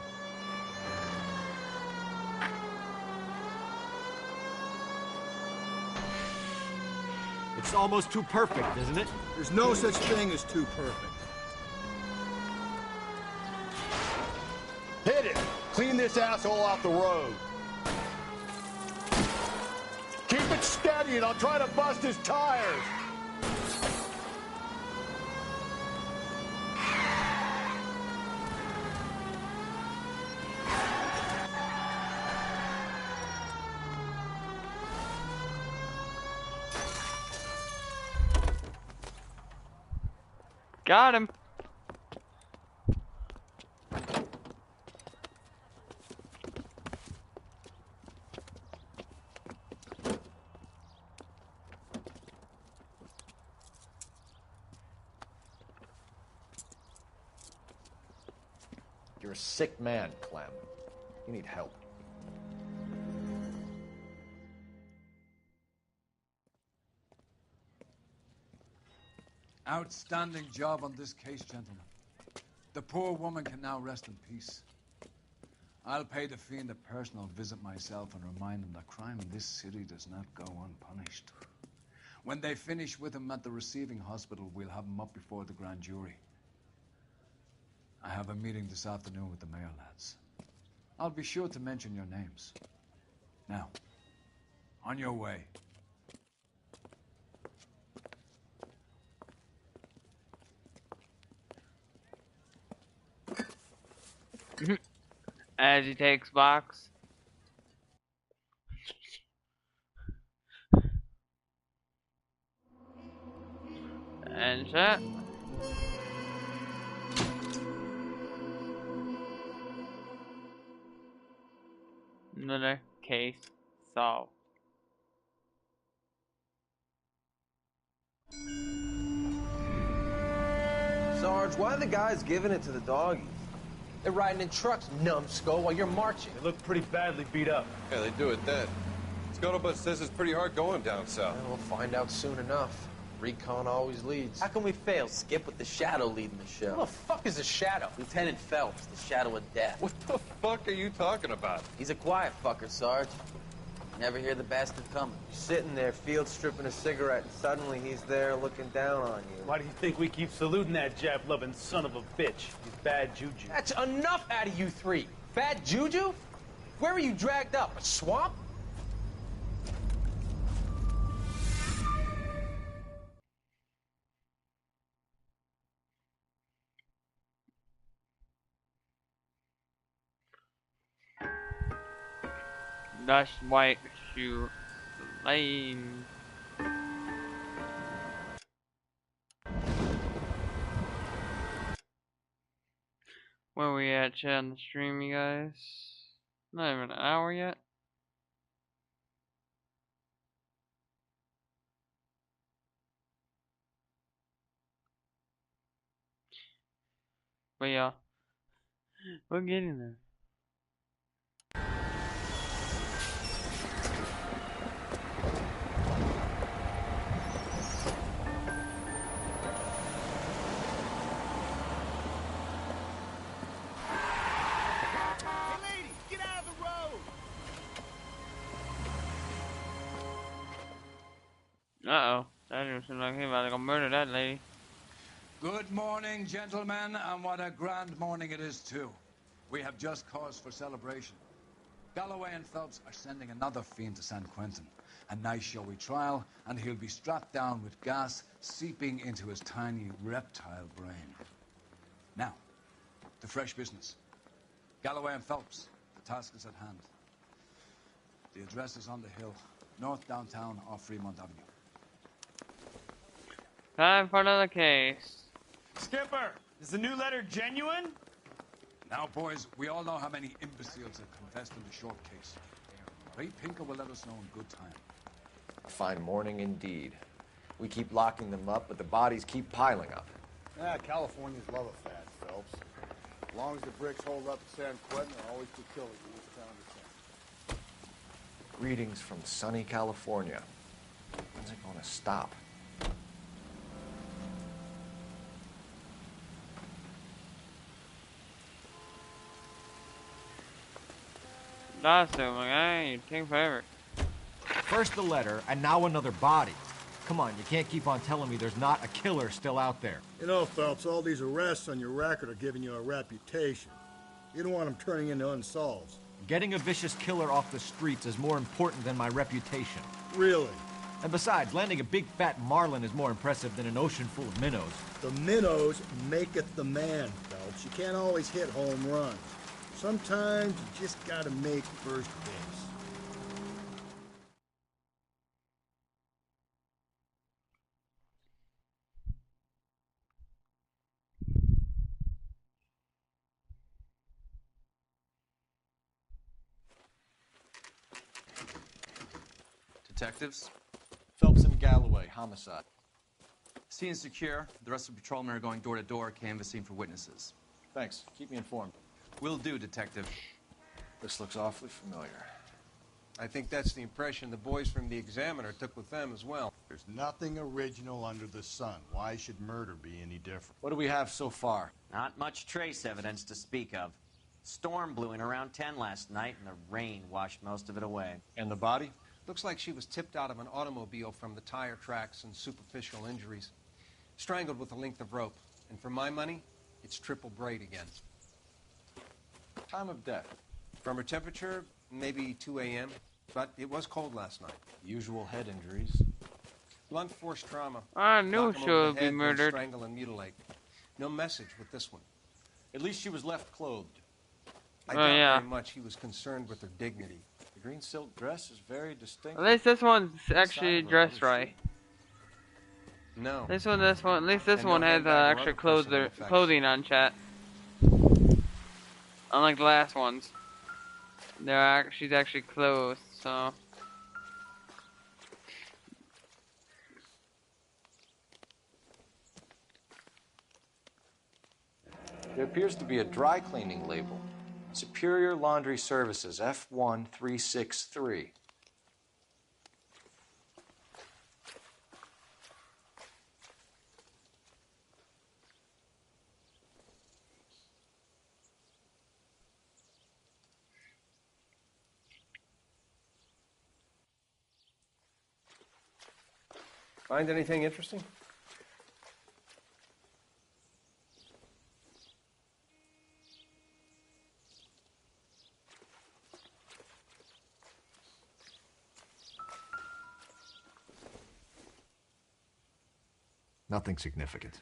It's almost too perfect, isn't it? There's no such thing as too perfect. Hit it! Clean this asshole off the road. Keep it steady and I'll try to bust his tires. Got him. You're a sick man, Clem. You need help. Outstanding job on this case, gentlemen. The poor woman can now rest in peace. I'll pay the fiend a personal visit myself and remind him that crime in this city does not go unpunished. When they finish with him at the receiving hospital, we'll have him up before the grand jury. I have a meeting this afternoon with the mayor lads. I'll be sure to mention your names. Now, on your way. As he takes box. And shut. Another case solved. Sarge, why are the guys giving it to the doggies? They're riding in trucks, numbskull, while you're marching. They look pretty badly beat up. Yeah, they do it then. Scuttlebutt says it's pretty hard going down south. We'll find out soon enough. Recon always leads. How can we fail, Skip, with the Shadow leading the show? Who the fuck is the Shadow? Lieutenant Phelps, the Shadow of Death. What the fuck are you talking about? He's a quiet fucker, Sarge. Never hear the bastard coming. You're sitting there, field stripping a cigarette, and suddenly he's there looking down on you. Why do you think we keep saluting that Jap-loving son of a bitch? He's bad juju. That's enough out of you three. Bad juju? Where were you dragged up? A swamp? Dust white shoe lane. Where are we at, chat, on the stream, you guys? Not even an hour yet. But yeah, we're getting there. Uh-oh. That didn't seem like he about to go murder that lady. Good morning, gentlemen, and what a grand morning it is, too. We have just cause for celebration. Galloway and Phelps are sending another fiend to San Quentin. A nice showy trial, and he'll be strapped down with gas seeping into his tiny reptile brain. Now, to fresh business. Galloway and Phelps, the task is at hand. The address is on the hill, north downtown off Fremont Avenue. Time for another case. Skipper, is the new letter genuine? Now, boys, we all know how many imbeciles have confessed in the short case. Ray Pinker will let us know in good time. A fine morning indeed. We keep locking them up, but the bodies keep piling up. Ah, Californians love a fat, Phelps. As long as the bricks hold up at San Quentin, there are always two killers in this town to send. Greetings from sunny California. When's it going to stop? That's it, my guy. You take forever. First the letter, and now another body. Come on, you can't keep on telling me there's not a killer still out there. You know, Phelps, all these arrests on your record are giving you a reputation. You don't want them turning into unsolveds. Getting a vicious killer off the streets is more important than my reputation. Really? And besides, landing a big fat marlin is more impressive than an ocean full of minnows. The minnows maketh the man, Phelps. You can't always hit home runs. Sometimes you just gotta make first base. Detectives? Phelps and Galloway, homicide. Scene is secure. The rest of the patrolmen are going door to door, canvassing for witnesses. Thanks. Keep me informed. Will do, Detective. This looks awfully familiar. I think that's the impression the boys from the Examiner took with them as well. There's nothing original under the sun. Why should murder be any different? What do we have so far? Not much trace evidence to speak of. Storm blew in around 10 last night, and the rain washed most of it away. And the body? Looks like she was tipped out of an automobile from the tire tracks and superficial injuries. Strangled with a length of rope. And for my money, it's triple braid again. Time of death? From her temperature, maybe 2 a.m., but it was cold last night. Usual head injuries. Blunt force trauma. I knew Knock 'em she over would the be head, then murdered. Strangle and mutilate. No message with this one. At least she was left clothed. I Oh, doubt yeah. very much he was concerned with her dignity. The green silk dress is very distinct. At least this one's actually dressed right. No. This one, at least this And one no has handbag or extra other personal effects. clothing on, chat. Unlike the last ones. She's actually clothed, so. There appears to be a dry cleaning label. Superior Laundry Services, F1363. Find anything interesting? Nothing significant.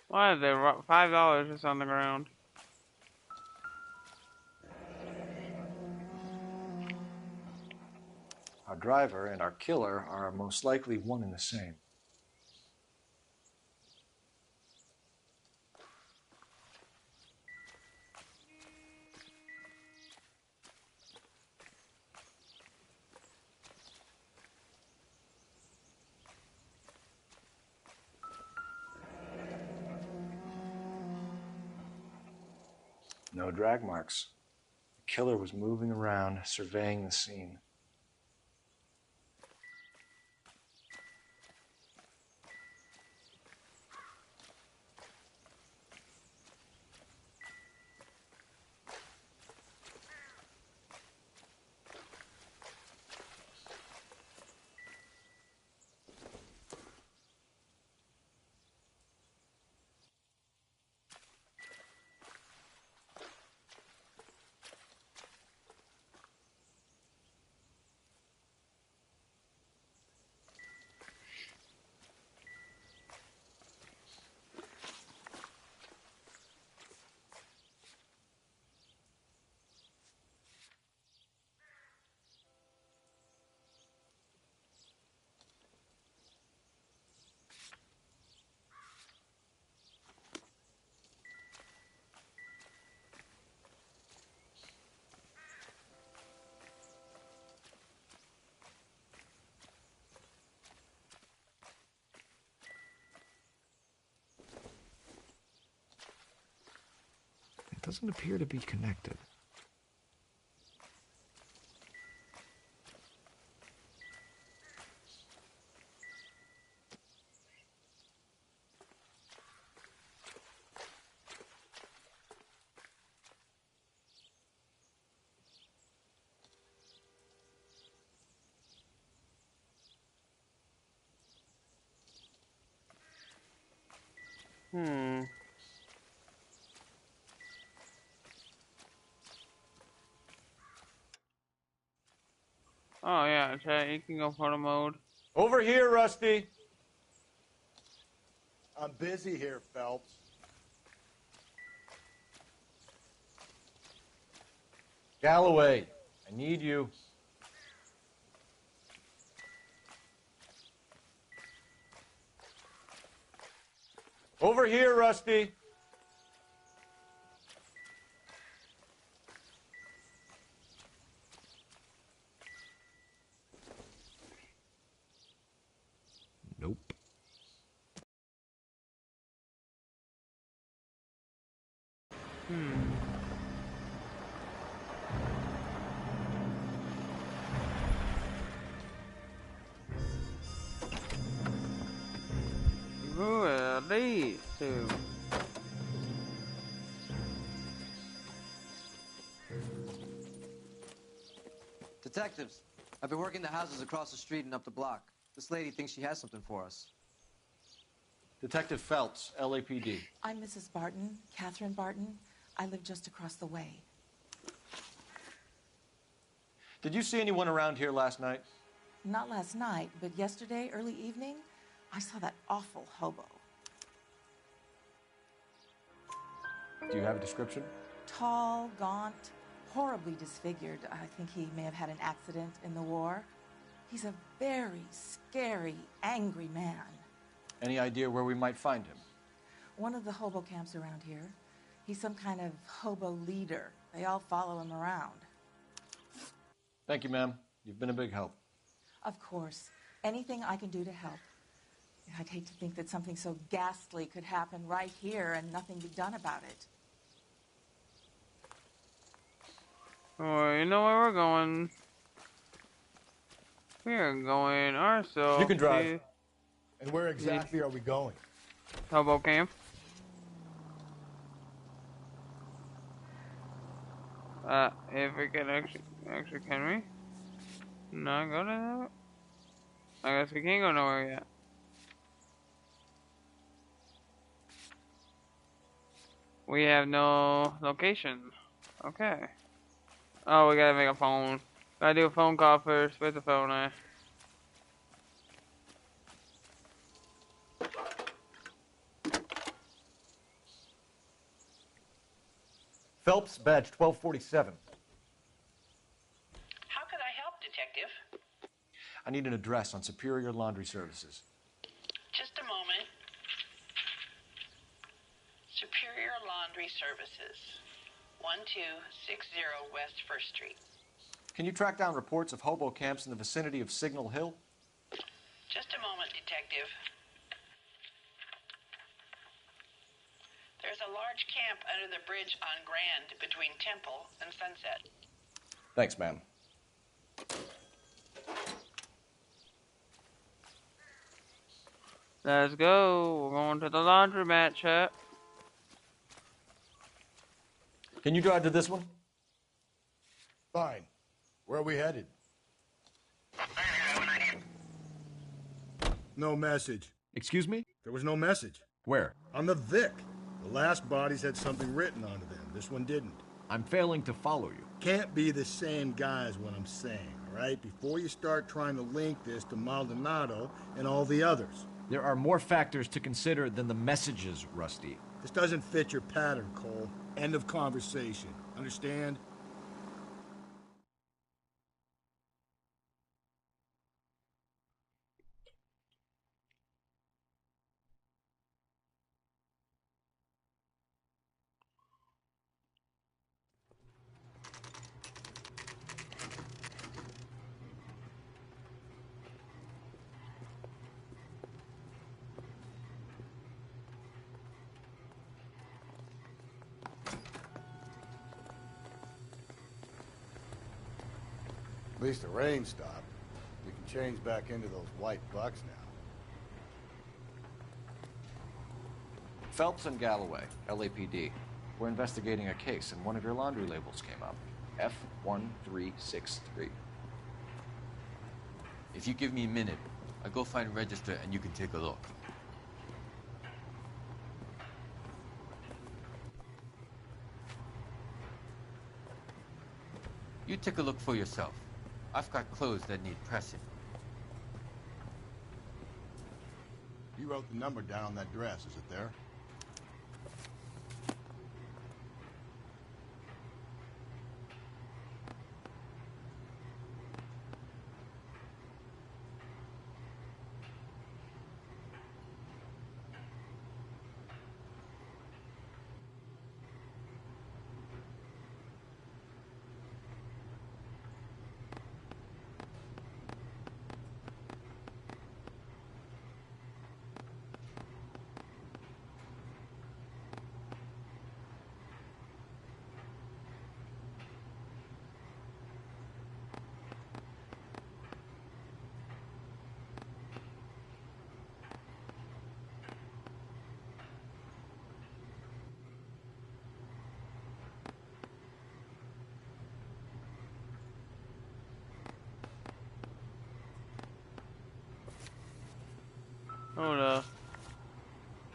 Why is there $5 just on the ground? Our driver and our killer are most likely one and the same. No drag marks. The killer was moving around, surveying the scene. It doesn't appear to be connected. Hmm. Oh yeah, chat, you can go photo mode. Over here, Rusty. I'm busy here, Phelps. Galloway, I need you. Over here, Rusty. Nope. these two? Detectives, I've been working the houses across the street and up the block. This lady thinks she has something for us. Detective Phelps, LAPD. I'm Mrs. Barton, Catherine Barton. I live just across the way. Did you see anyone around here last night? Not last night, but yesterday, early evening, I saw that awful hobo. Do you have a description? Tall, gaunt, horribly disfigured. I think he may have had an accident in the war. He's a very scary, angry man. Any idea where we might find him? One of the hobo camps around here. He's some kind of hobo leader. They all follow him around. Thank you, ma'am. You've been a big help. Of course. Anything I can do to help. I'd hate to think that something so ghastly could happen right here and nothing be done about it. Oh, you know where we're going. We are going ourselves. You can drive. to And where exactly are we going? hobo camp. If we can actually, can we? Not go to that? I guess we can't go nowhere yet. We have no location. Okay. Oh, we gotta make a phone. Gotta do a phone call first. Where's the phone at? Phelps, badge 1247. How could I help, Detective? I need an address on Superior Laundry Services. Just a moment. Superior Laundry Services, 1260 West 1st Street. Can you track down reports of hobo camps in the vicinity of Signal Hill? Just a moment, Detective. There's a large camp under the bridge on Grand between Temple and Sunset. Thanks, ma'am. Let's go. We're going to the laundromat, chat. Can you drive to this one? Fine. Where are we headed? No message. Excuse me? There was no message. Where? On the Vic. The last bodies had something written onto them. This one didn't. I'm failing to follow you. Can't be the same guy is what I'm saying, all right? Before you start trying to link this to Maldonado and all the others. There are more factors to consider than the messages, Rusty. This doesn't fit your pattern, Cole. End of conversation. Understand? At least the rain stopped. We can change back into those white bucks now. Phelps and Galloway, LAPD. We're investigating a case, and one of your laundry labels came up. F1363. If you give me a minute, I'll go find a register and you can take a look. You take a look for yourself. I've got clothes that need pressing. You wrote the number down on that dress. Is it there?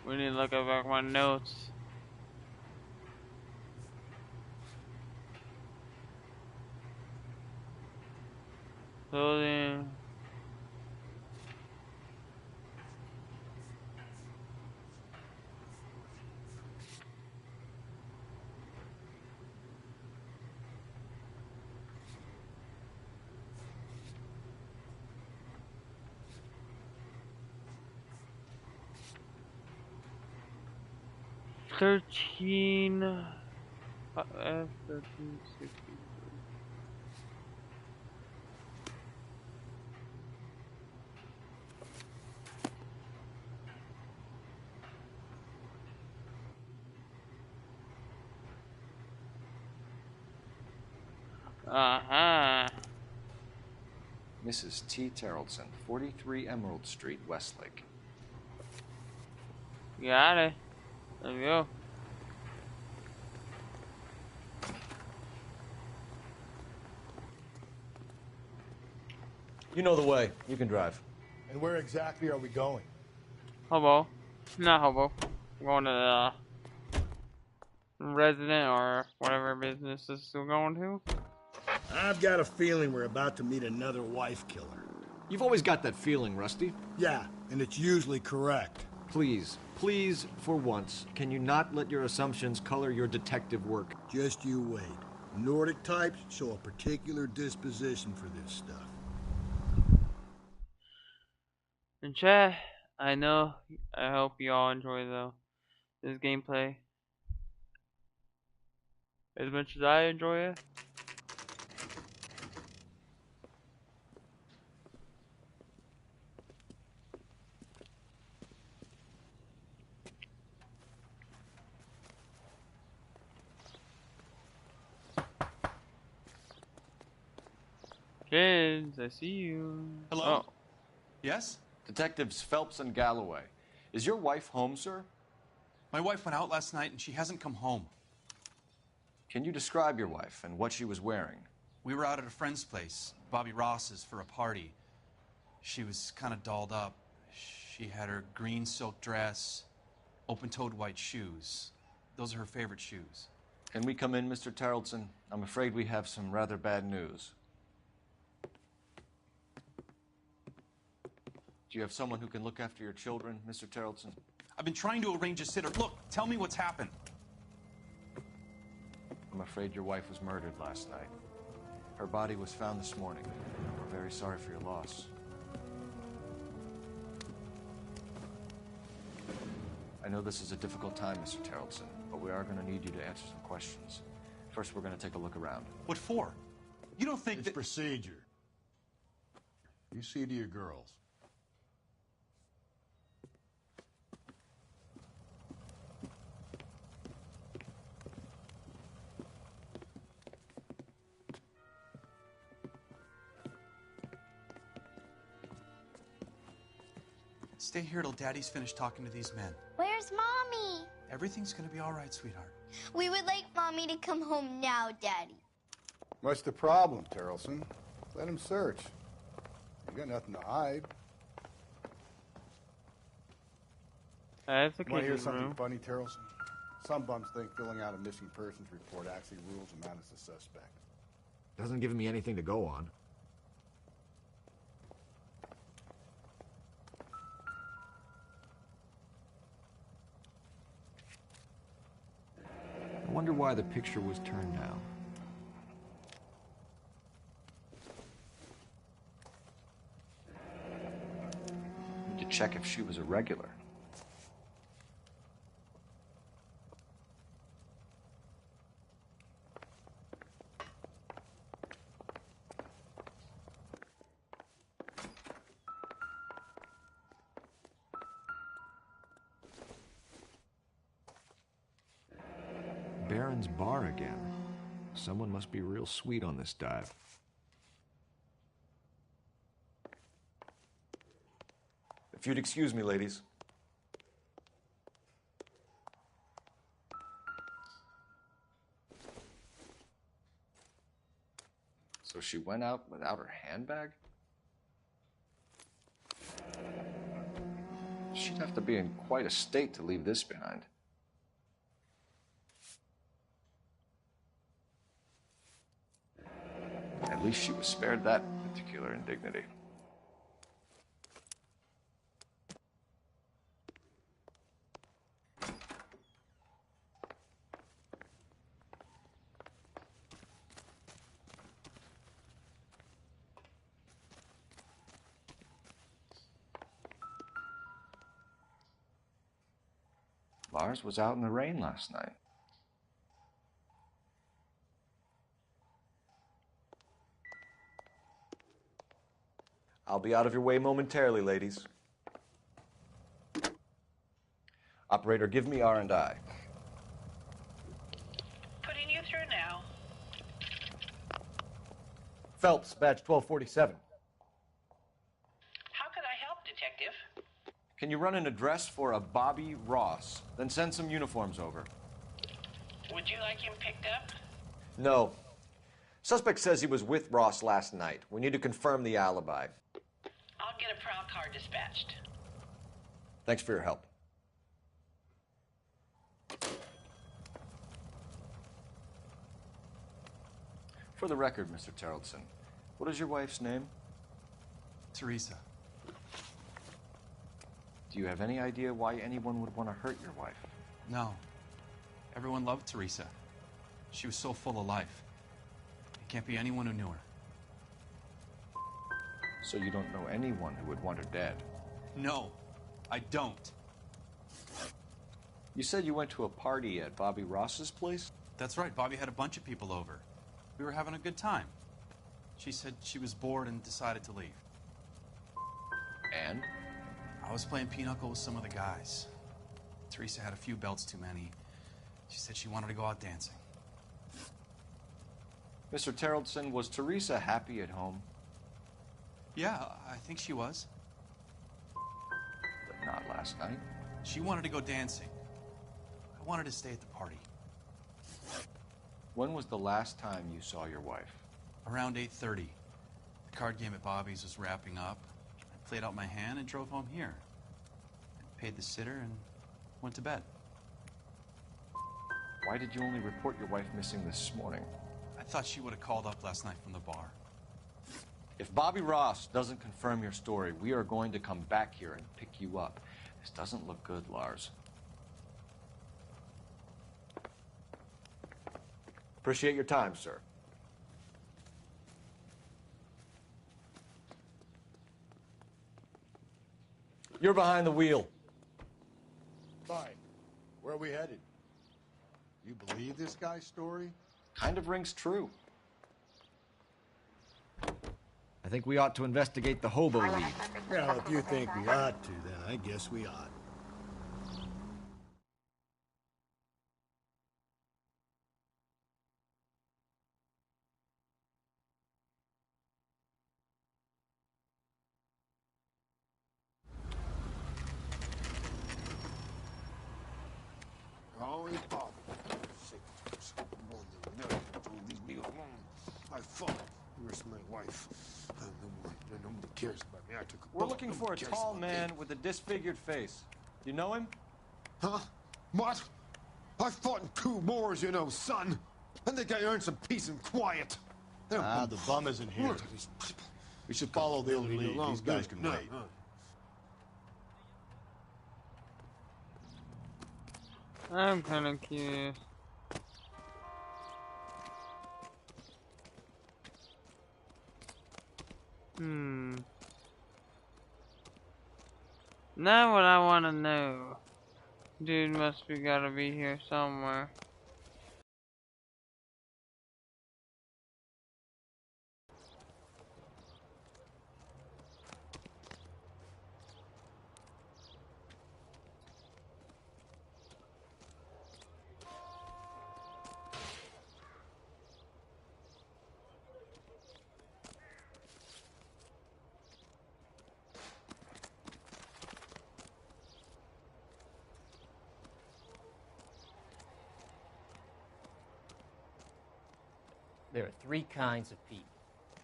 We need to look at back my notes. Building. F 1360. Uh-huh. Mrs. T. Terrellson, 43 Emerald Street, Westlake. Got it. There we go. You know the way. You can drive. And where exactly are we going? Hobo. Not hobo. I'm going to the resident or whatever business this is going to. I've got a feeling we're about to meet another wife killer. You've always got that feeling, Rusty. Yeah, and it's usually correct. Please, please, for once, can you not let your assumptions color your detective work? Just you wait. Nordic types show a particular disposition for this stuff. And chat, I hope you all enjoy this gameplay as much as I enjoy it. Kids, I see you. Hello? Oh. Yes? Detectives Phelps and Galloway. Is your wife home, sir? My wife went out last night and she hasn't come home. Can you describe your wife and what she was wearing? We were out at a friend's place, Bobby Ross's, for a party. She was kind of dolled up. She had her green silk dress, open-toed white shoes. Those are her favorite shoes. Can we come in, Mr. Terrellson? I'm afraid we have some rather bad news. Do you have someone who can look after your children, Mr. Terrellson? I've been trying to arrange a sitter. Look, tell me what's happened. I'm afraid your wife was murdered last night. Her body was found this morning. We're very sorry for your loss. I know this is a difficult time, Mr. Terrellson, but we are going to need you to answer some questions. First, we're going to take a look around. What for? You don't think It's that... procedure. You see to your girls. Stay here till Daddy's finished talking to these men. Where's Mommy? Everything's gonna be all right, sweetheart. We would like Mommy to come home now, Daddy. What's the problem, Terrellson? Let him search. You got nothing to hide. That's the Want to hear kid's something room. funny, Terrellson? Some bums think filling out a missing persons report actually rules them out as a suspect. Doesn't give me anything to go on. I wonder why the picture was turned down. Need to check if she was a regular. Baron's bar again. Someone must be real sweet on this dive. If you'd excuse me, ladies. So she went out without her handbag? She She'd have to be in quite a state to leave this behind. At least she was spared that particular indignity. Lars was out in the rain last night. I'll be out of your way momentarily, ladies. Operator, give me R&I. Putting you through now. Phelps, badge 1247. How could I help, Detective? Can you run an address for a Bobby Ross? Then send some uniforms over. Would you like him picked up? No. Suspect says he was with Ross last night. We need to confirm the alibi. I'll get a prowl car dispatched. Thanks for your help. For the record, Mr. Terrelson, what is your wife's name? Teresa. Do you have any idea why anyone would want to hurt your wife? No. Everyone loved Teresa. She was so full of life. It can't be anyone who knew her. So you don't know anyone who would want her dead? No, I don't. You said you went to a party at Bobby Ross's place? That's right. Bobby had a bunch of people over. We were having a good time. She said she was bored and decided to leave. And? I was playing pinochle with some of the guys. Teresa had a few belts too many. She said she wanted to go out dancing. Mr. Terrelson, was Teresa happy at home? Yeah, I think she was. But not last night. She wanted to go dancing. I wanted to stay at the party. When was the last time you saw your wife? Around 8:30. The card game at Bobby's was wrapping up. I played out my hand and drove home here. I paid the sitter and went to bed. Why did you only report your wife missing this morning? I thought she would have called up last night from the bar. If Bobby Ross doesn't confirm your story, we are going to come back here and pick you up. This doesn't look good, Lars. Appreciate your time, sir. You're behind the wheel. Bye. Where are we headed? You believe this guy's story? Kind of rings true. I think we ought to investigate the hobo lead. Well, if you think we ought to, then I guess we ought. I fought. Where's my wife? Nobody cares about me. I took a We're looking for a tall man with a disfigured face. You know him? Huh? What? I fought in 2 wars, you know, son. I think I earned some peace and quiet. Ah, the bum isn't here. We should follow the lead. These guys can wait. I'm kind of curious. Now what I want to know. Dude must be gotta be here somewhere. There are 3 kinds of people.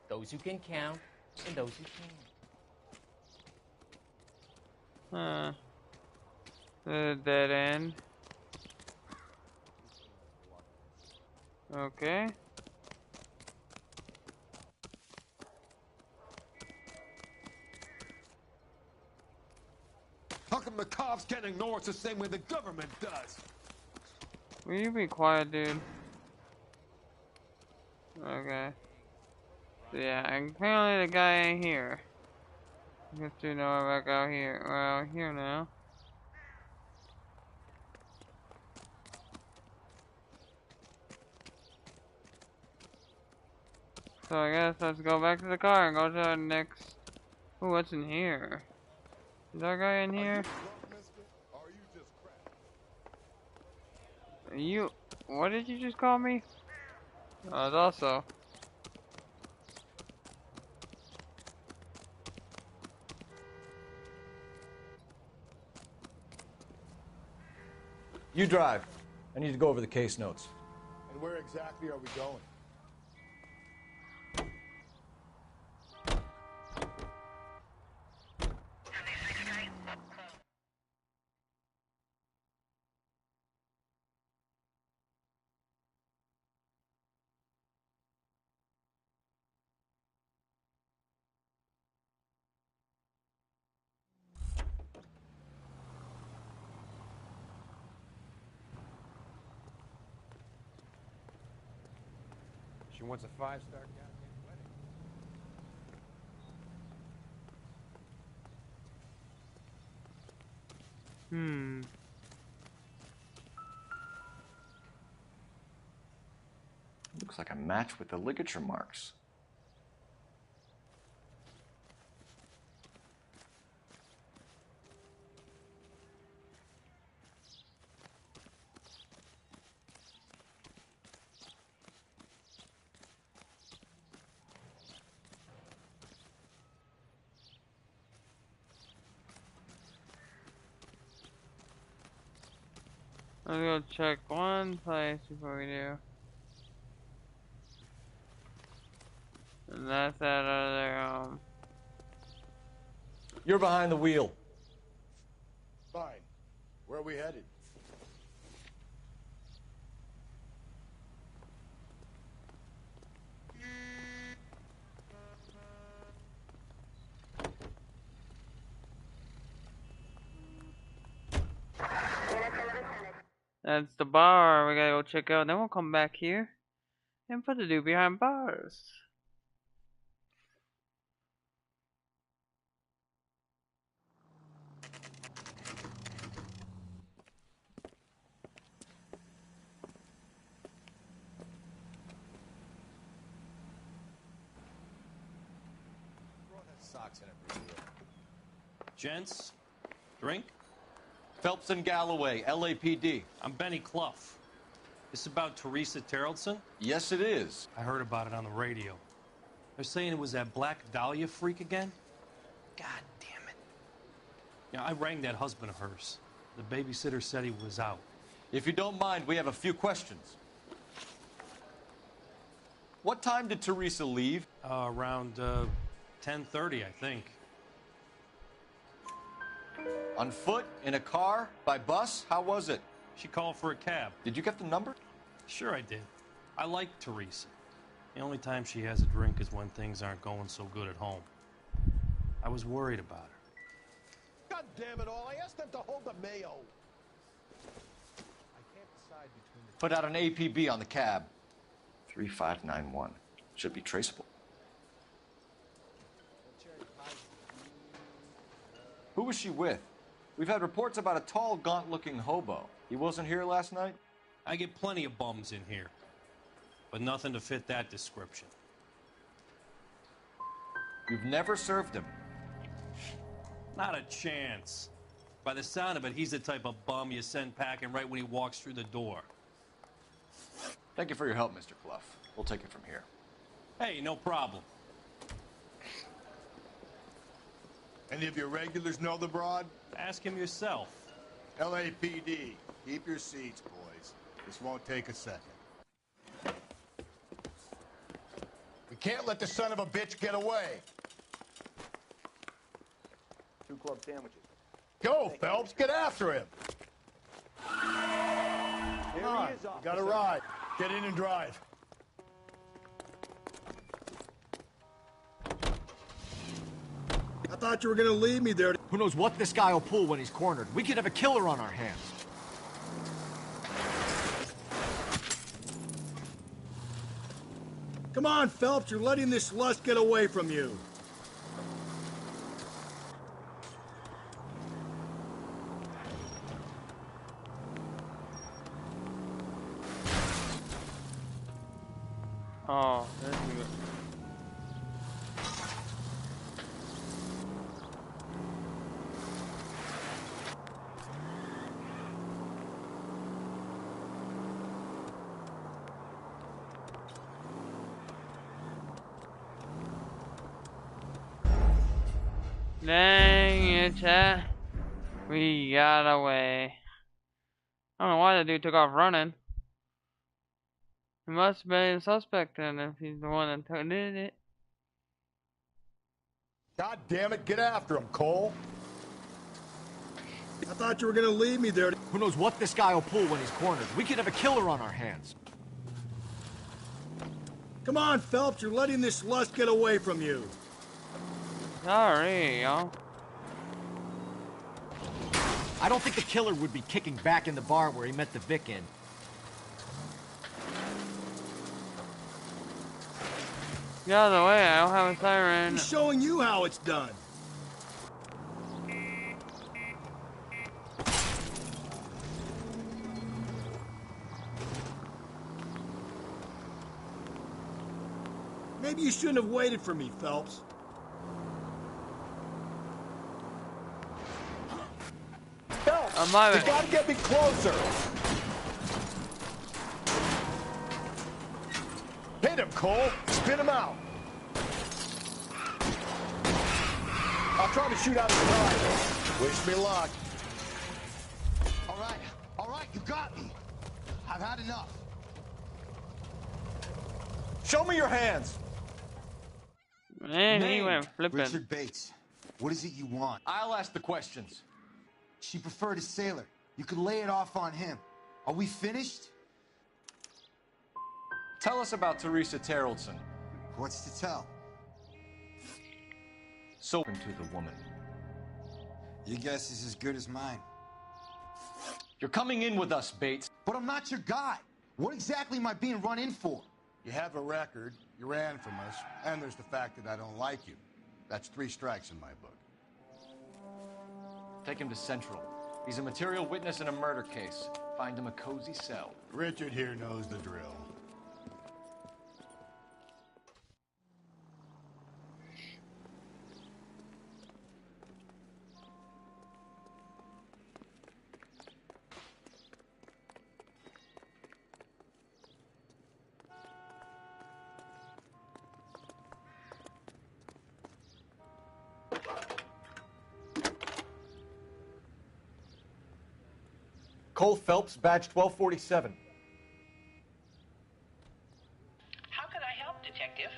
Those who can count and those who can't. Dead end. Okay. How come the cops can't ignore us the same way the government does? Will you be quiet, dude? Okay. So yeah, and apparently the guy ain't here. Guess you know back out here. We're out here now. So I guess let's go back to the car and go to our next. Ooh, what's in here? Is that guy in here? You. What did you just call me? Oh, it's also. You drive. I need to go over the case notes. And where exactly are we going? She wants a 5-star goddamn wedding. Looks like a match with the ligature marks. Let's go check one place before we do. And that's that other, You're behind the wheel. Fine. Where are we headed? That's the bar we gotta go check out. Then we'll come back here and put the dude behind bars. Socks in it for you. Gents, drink? Phelps and Galloway, LAPD. I'm Benny Clough. This about Teresa Terrellson? Yes, it is. I heard about it on the radio. They're saying it was that Black Dahlia freak again? God damn it. Yeah, I rang that husband of hers. The babysitter said he was out. If you don't mind, we have a few questions. What time did Teresa leave? Around 10:30, I think. On foot? In a car? By bus? How was it? She called for a cab. Did you get the number? Sure I did. I like Teresa. The only time she has a drink is when things aren't going so good at home. I was worried about her. God damn it all. I asked them to hold the mayo. I can't decide between the Put out an APB on the cab. 3591. Should be traceable. Who was she with? We've had reports about a tall, gaunt-looking hobo. He wasn't here last night? I get plenty of bums in here, but nothing to fit that description. You've never served him? Not a chance. By the sound of it, he's the type of bum you send packing right when he walks through the door. Thank you for your help, Mr. Clough. We'll take it from here. Hey, no problem. Any of your regulars know the broad? Ask him yourself. LAPD. Keep your seats, boys. This won't take a second. We can't let the son of a bitch get away. 2 club sandwiches. Go, Phelps. Get after him. Come on, you gotta ride. Get in and drive. I thought you were gonna leave me there. Who knows what this guy will pull when he's cornered? We could have a killer on our hands. Come on, Phelps, you're letting this lust get away from you. Oh, this is good. Dang it, chat. We got away. I don't know why that dude took off running. He must have been a suspect then if he's the one that did it. God damn it, get after him, Cole. I thought you were gonna leave me there. Who knows what this guy will pull when he's cornered? We could have a killer on our hands. Come on, Phelps, you're letting this lust get away from you. Sorry, y'all. I don't think the killer would be kicking back in the bar where he met the Vic in. Get out of the way, I don't have a siren. He's showing you how it's done. Maybe you shouldn't have waited for me, Phelps. Phelps, you gotta get me closer. Hit him, Cole. Spin him out. I'll try to shoot out his tire. Wish me luck. All right, you got me. I've had enough. Show me your hands. Man, he went flipping. Richard Bates. What is it you want? I'll ask the questions. She preferred a sailor. You could lay it off on him. Are we finished? Tell us about Teresa Terrellson. What's to tell? So to the woman. Your guess is as good as mine. You're coming in with us, Bates. But I'm not your guy. What exactly am I being run in for? You have a record, you ran from us, and there's the fact that I don't like you. That's 3 strikes in my book. Take him to Central. He's a material witness in a murder case. Find him a cozy cell. Richard here knows the drill. Cole Phelps, badge 1247. How could I help, Detective?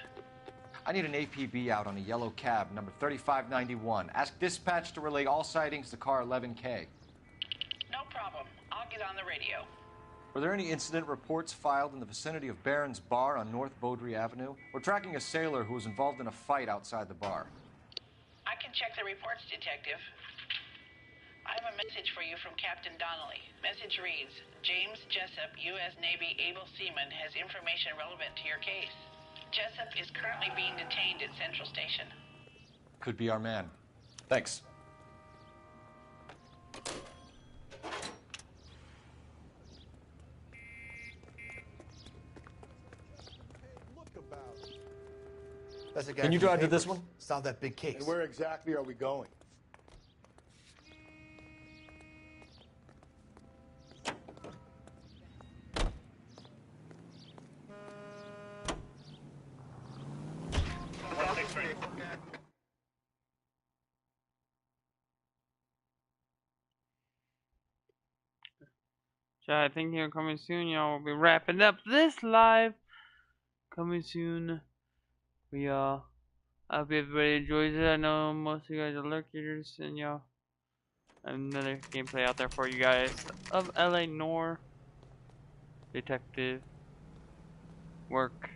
I need an APB out on a yellow cab, number 3591. Ask dispatch to relay all sightings to car 11K. No problem. I'll get on the radio. Were there any incident reports filed in the vicinity of Barron's Bar on North Beaudry Avenue? We're tracking a sailor who was involved in a fight outside the bar. I can check the reports, Detective. I have a message for you from Captain Donnelly. Message reads, James Jessup, U.S. Navy able seaman, has information relevant to your case. Jessup is currently being detained at Central Station. Could be our man. Thanks. That's the guy. Can you drive to this one? Solve that big case. And where exactly are we going? So I think here coming soon, y'all. We'll be wrapping up this live. Coming soon. We I hope everybody enjoys it. I know most of you guys are lurkers, and y'all, another gameplay out there for you guys of L.A. Noire. detective work.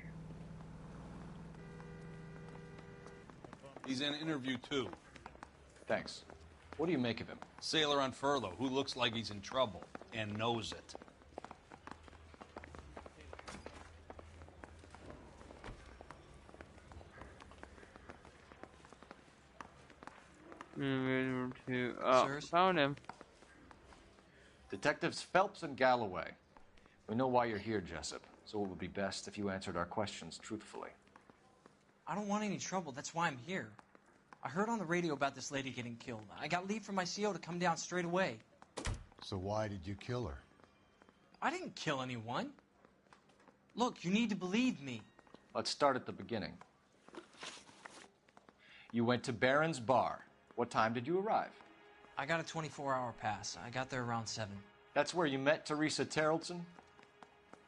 He's in interview 2. Thanks. What do you make of him? Sailor on furlough who looks like he's in trouble and knows it. Found him. Detectives Phelps and Galloway. We know why you're here, Jessup, so it would be best if you answered our questions truthfully. I don't want any trouble. That's why I'm here. I heard on the radio about this lady getting killed. I got leave from my CO to come down straight away. So why did you kill her? I didn't kill anyone. Look, you need to believe me. Let's start at the beginning. You went to Barron's Bar. What time did you arrive? I got a 24-hour pass. I got there around 7. That's where you met Teresa Terrellson?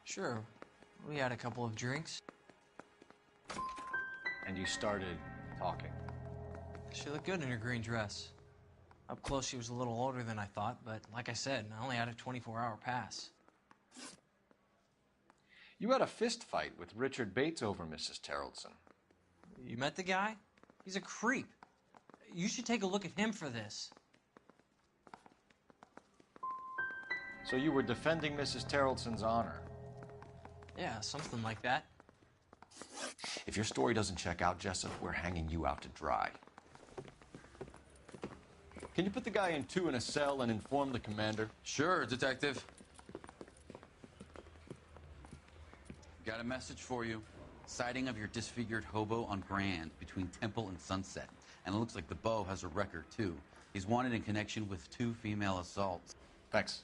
Sure. We had a couple of drinks. And you started talking. She looked good in her green dress. Up close, she was a little older than I thought, but like I said, I only had a 24-hour pass. You had a fist fight with Richard Bates over Mrs. Terrellson. You met the guy? He's a creep. You should take a look at him for this. So you were defending Mrs. Terrellson's honor? Yeah, something like that. If your story doesn't check out, Jessup, we're hanging you out to dry. Can you put the guy in 2 in a cell and inform the commander? Sure, Detective. Got a message for you. Sighting of your disfigured hobo on Grand between Temple and Sunset. And it looks like the Beau has a record, too. He's wanted in connection with 2 female assaults. Thanks.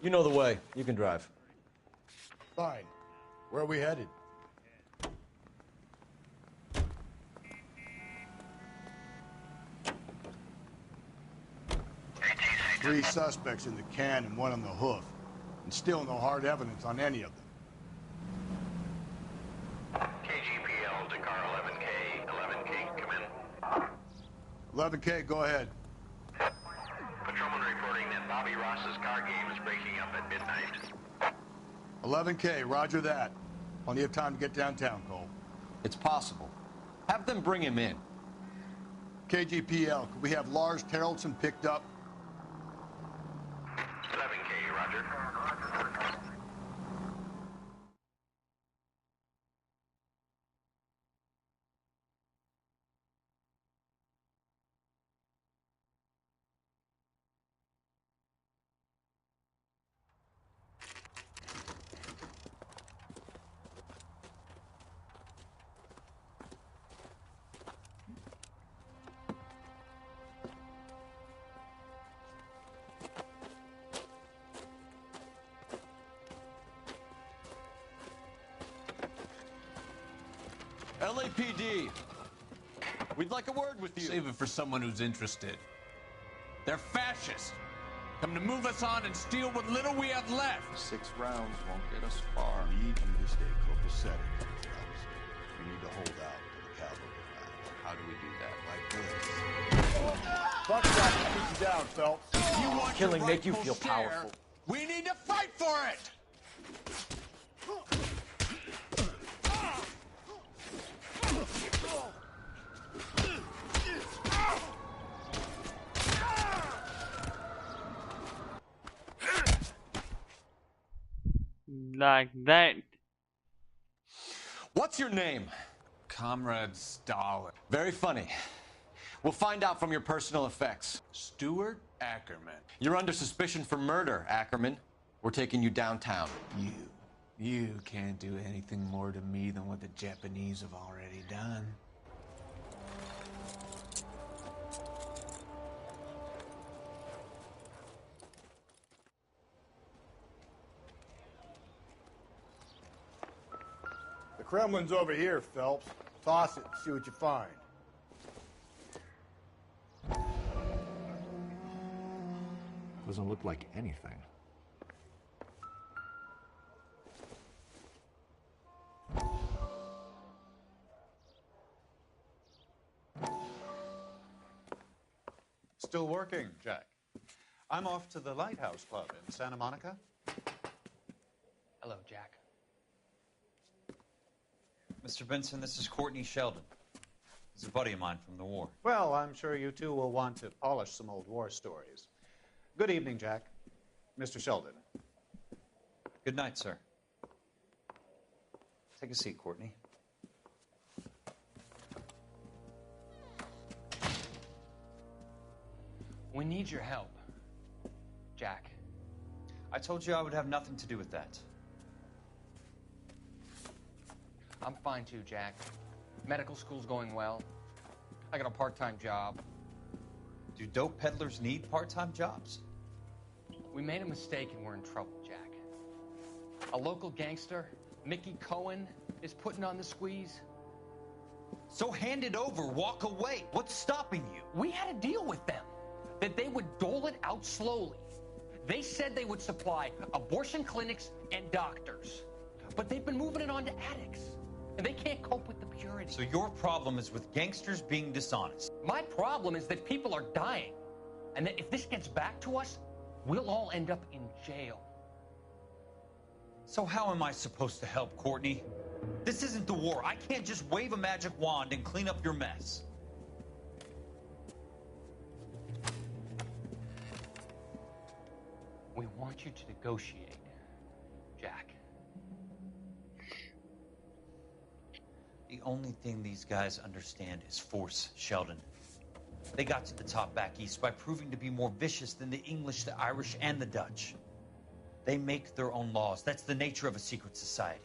You know the way. You can drive. Fine. Where are we headed? Three suspects in the can and 1 on the hoof. And still no hard evidence on any of them. KGPL to car 11K. 11K, come in. 11K, go ahead. Patrolman reporting that Bobby Ross's car game is breaking up at midnight. 11K, roger that. Plenty of time to get downtown, Cole. It's possible. Have them bring him in. KGPL, could we have Lars Terrellson picked up? 11K, roger. LAPD, we'd like a word with you. Save it for someone who's interested. They're fascists. Come to move us on and steal what little we have left. 6 rounds won't get us far. We need you to stay copacetic, Phelps. We need to hold out till the cavalry arrive. How do we do that? Like this. Fuck that. Keep you down, Phelps. You want Killing your make you rightful feel share? powerful. We need to fight for it! Like that. What's your name? Comrade Stalin. Very funny. We'll find out from your personal effects. Stuart Ackerman. You're under suspicion for murder, Ackerman. We're taking you downtown. You can't do anything more to me than what the Japanese have already done. The Kremlin's over here, Phelps. Toss it and see what you find. Doesn't look like anything. Still working, Jack. I'm off to the Lighthouse Club in Santa Monica. Hello, Jack. Mr. Benson, this is Courtney Sheldon. He's a buddy of mine from the war. Well, I'm sure you two will want to polish some old war stories. Good evening, Jack. Mr. Sheldon. Good night, sir. Take a seat, Courtney. We need your help, Jack. I told you I would have nothing to do with that. I'm fine too, Jack. Medical school's going well. I got a part-time job. Do dope peddlers need part-time jobs? We made a mistake and we're in trouble, Jack. A local gangster, Mickey Cohen, is putting on the squeeze. So hand it over, walk away. What's stopping you? We had a deal with them that they would dole it out slowly. They said they would supply abortion clinics and doctors, but they've been moving it on to addicts, and they can't cope with the purity. So your problem is with gangsters being dishonest? My problem is that people are dying, and that if this gets back to us, we'll all end up in jail. So how am I supposed to help, Courtney? This isn't the war. I can't just wave a magic wand and clean up your mess. We want you to negotiate, Jack. The only thing these guys understand is force, Sheldon. They got to the top back east by proving to be more vicious than the English, the Irish, and the Dutch. They make their own laws. That's the nature of a secret society.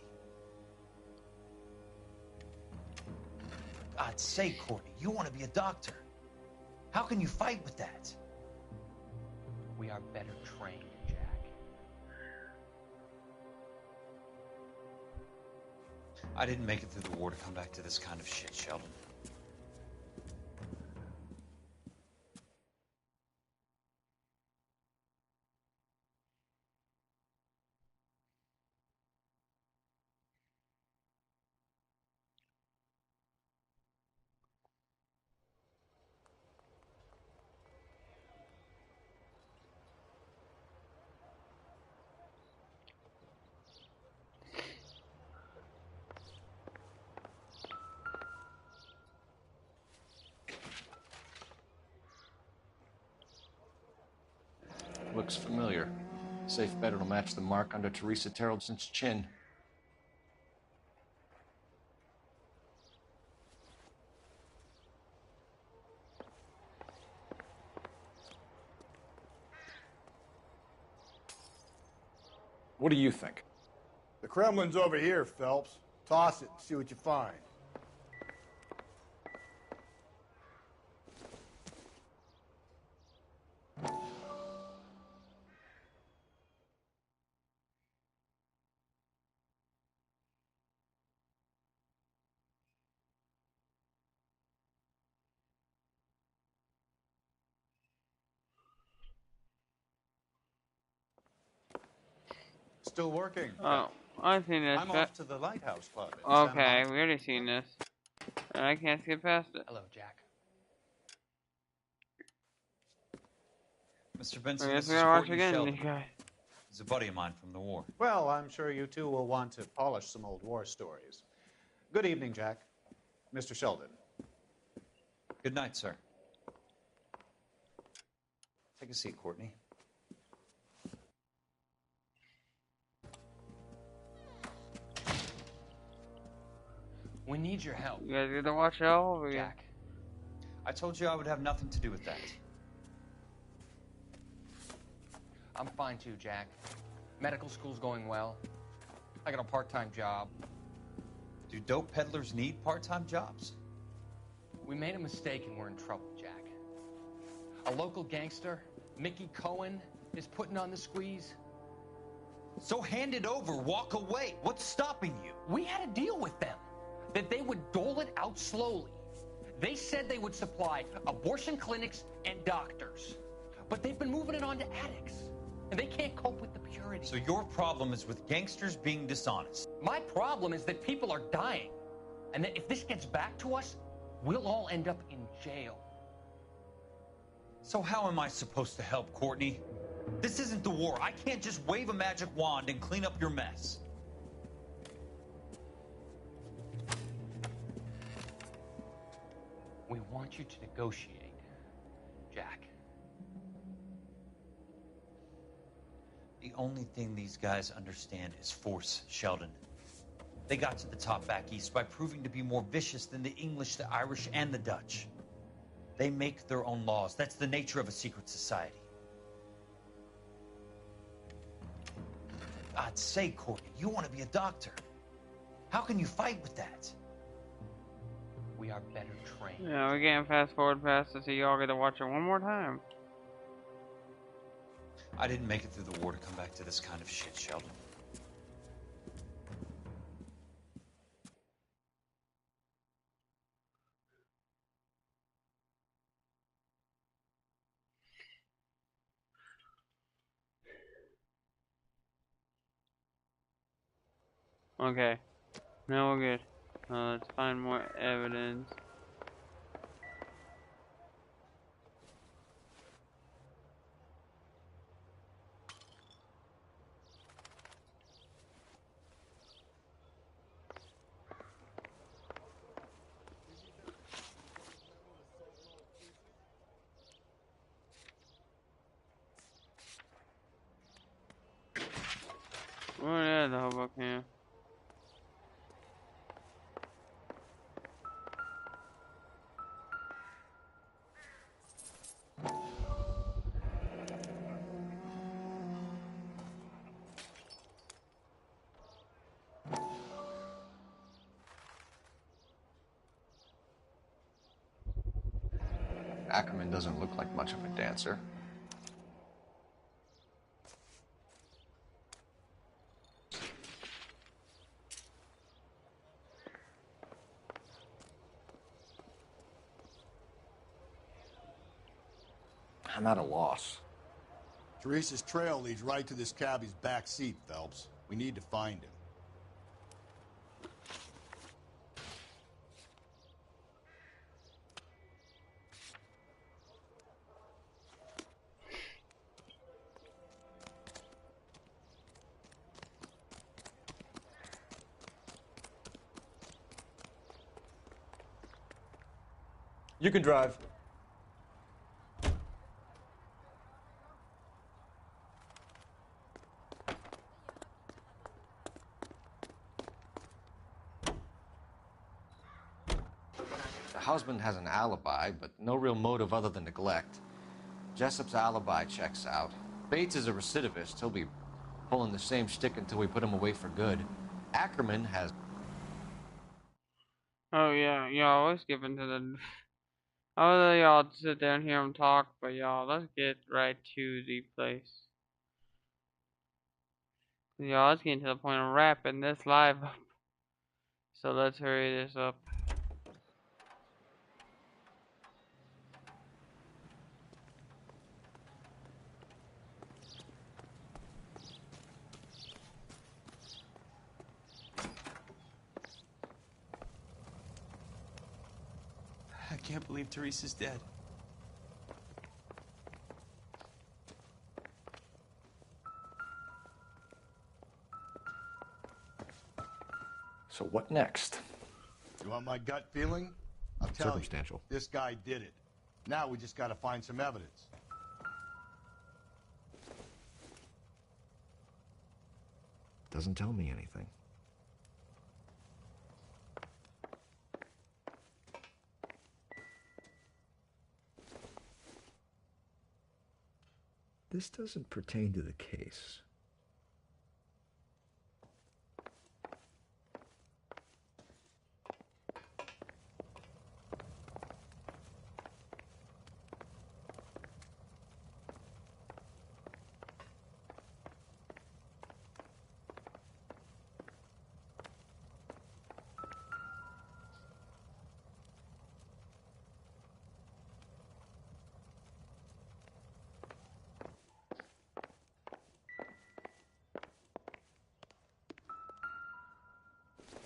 God's sake, Courtney, you want to be a doctor. How can you fight with that? We are better trained, Jack. I didn't make it through the war to come back to this kind of shit, Sheldon. Looks familiar. Safe bet it'll match the mark under Teresa Terrelson's chin. What do you think? The Kremlin's over here, Phelps. Toss it and see what you find. Still working. Oh, I've seen this. I'm off to the Lighthouse Club in Okay, Santa Monica. we already seen this. And I can't skip past it. Hello, Jack. Mr. Benson, I guess this we is gotta watch Courtney again, Sheldon. you guys. He's a buddy of mine from the war. Well, I'm sure you two will want to polish some old war stories. Good evening, Jack. Mr. Sheldon. Good night, sir. Take a seat, Courtney. We need your help, You guys get to watch L? Jack. I told you I would have nothing to do with that. I'm fine too, Jack. Medical school's going well. I got a part-time job. Do dope peddlers need part-time jobs? We made a mistake and we're in trouble, Jack. A local gangster, Mickey Cohen, is putting on the squeeze. So hand it over, walk away. What's stopping you? We had a deal with them that they would dole it out slowly. They said they would supply abortion clinics and doctors, but they've been moving it on to addicts, and they can't cope with the purity. So your problem is with gangsters being dishonest? My problem is that people are dying, and that if this gets back to us, we'll all end up in jail. So how am I supposed to help, Courtney? This isn't the war. I can't just wave a magic wand and clean up your mess. We want you to negotiate, Jack. The only thing these guys understand is force, Sheldon. They got to the top back east by proving to be more vicious than the English, the Irish, and the Dutch. They make their own laws. That's the nature of a secret society. I'd say, Courtney, you want to be a doctor. How can you fight with that? We are better trained. Yeah, we're getting fast forward past to see y'all get to watch it one more time. I didn't make it through the war to come back to this kind of shit, Sheldon. Okay, now we're good. Let's find more evidence. Oh yeah, the Hoboken camp. Ackerman doesn't look like much of a dancer. I'm at a loss. Teresa's trail leads right to this cabbie's back seat, Phelps. We need to find him. You can drive. The husband has an alibi, but no real motive other than neglect. Jessup's alibi checks out. Bates is a recidivist. He'll be pulling the same shtick until we put him away for good. Ackerman has... Oh yeah, y'all always giving to the... I'll let y'all sit there and hear him talk, but y'all, let's get right to the place. Y'all, it's getting to the point of wrapping this live up. So let's hurry this up. I can't believe Teresa's dead. So what next? You want my gut feeling? I'll tell Circumstantial. you. This guy did it. Now we just gotta find some evidence. Doesn't tell me anything. This doesn't pertain to the case.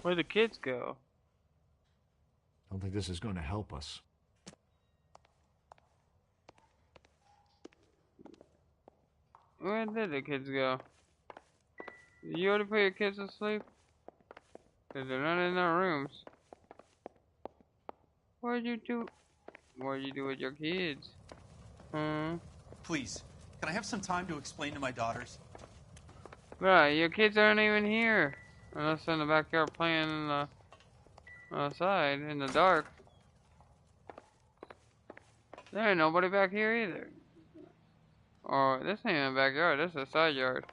Where'd the kids go? I don't think this is going to help us. Where did the kids go? Did you already put your kids to sleep? Because they're not in their rooms. What'd you do? What'd you do with your kids? Huh? Please, can I have some time to explain to my daughters? Bro, your kids aren't even here. Unless they're in the backyard playing in the outside in the dark. There ain't nobody back here either. Or this ain't even a backyard, this is a side yard.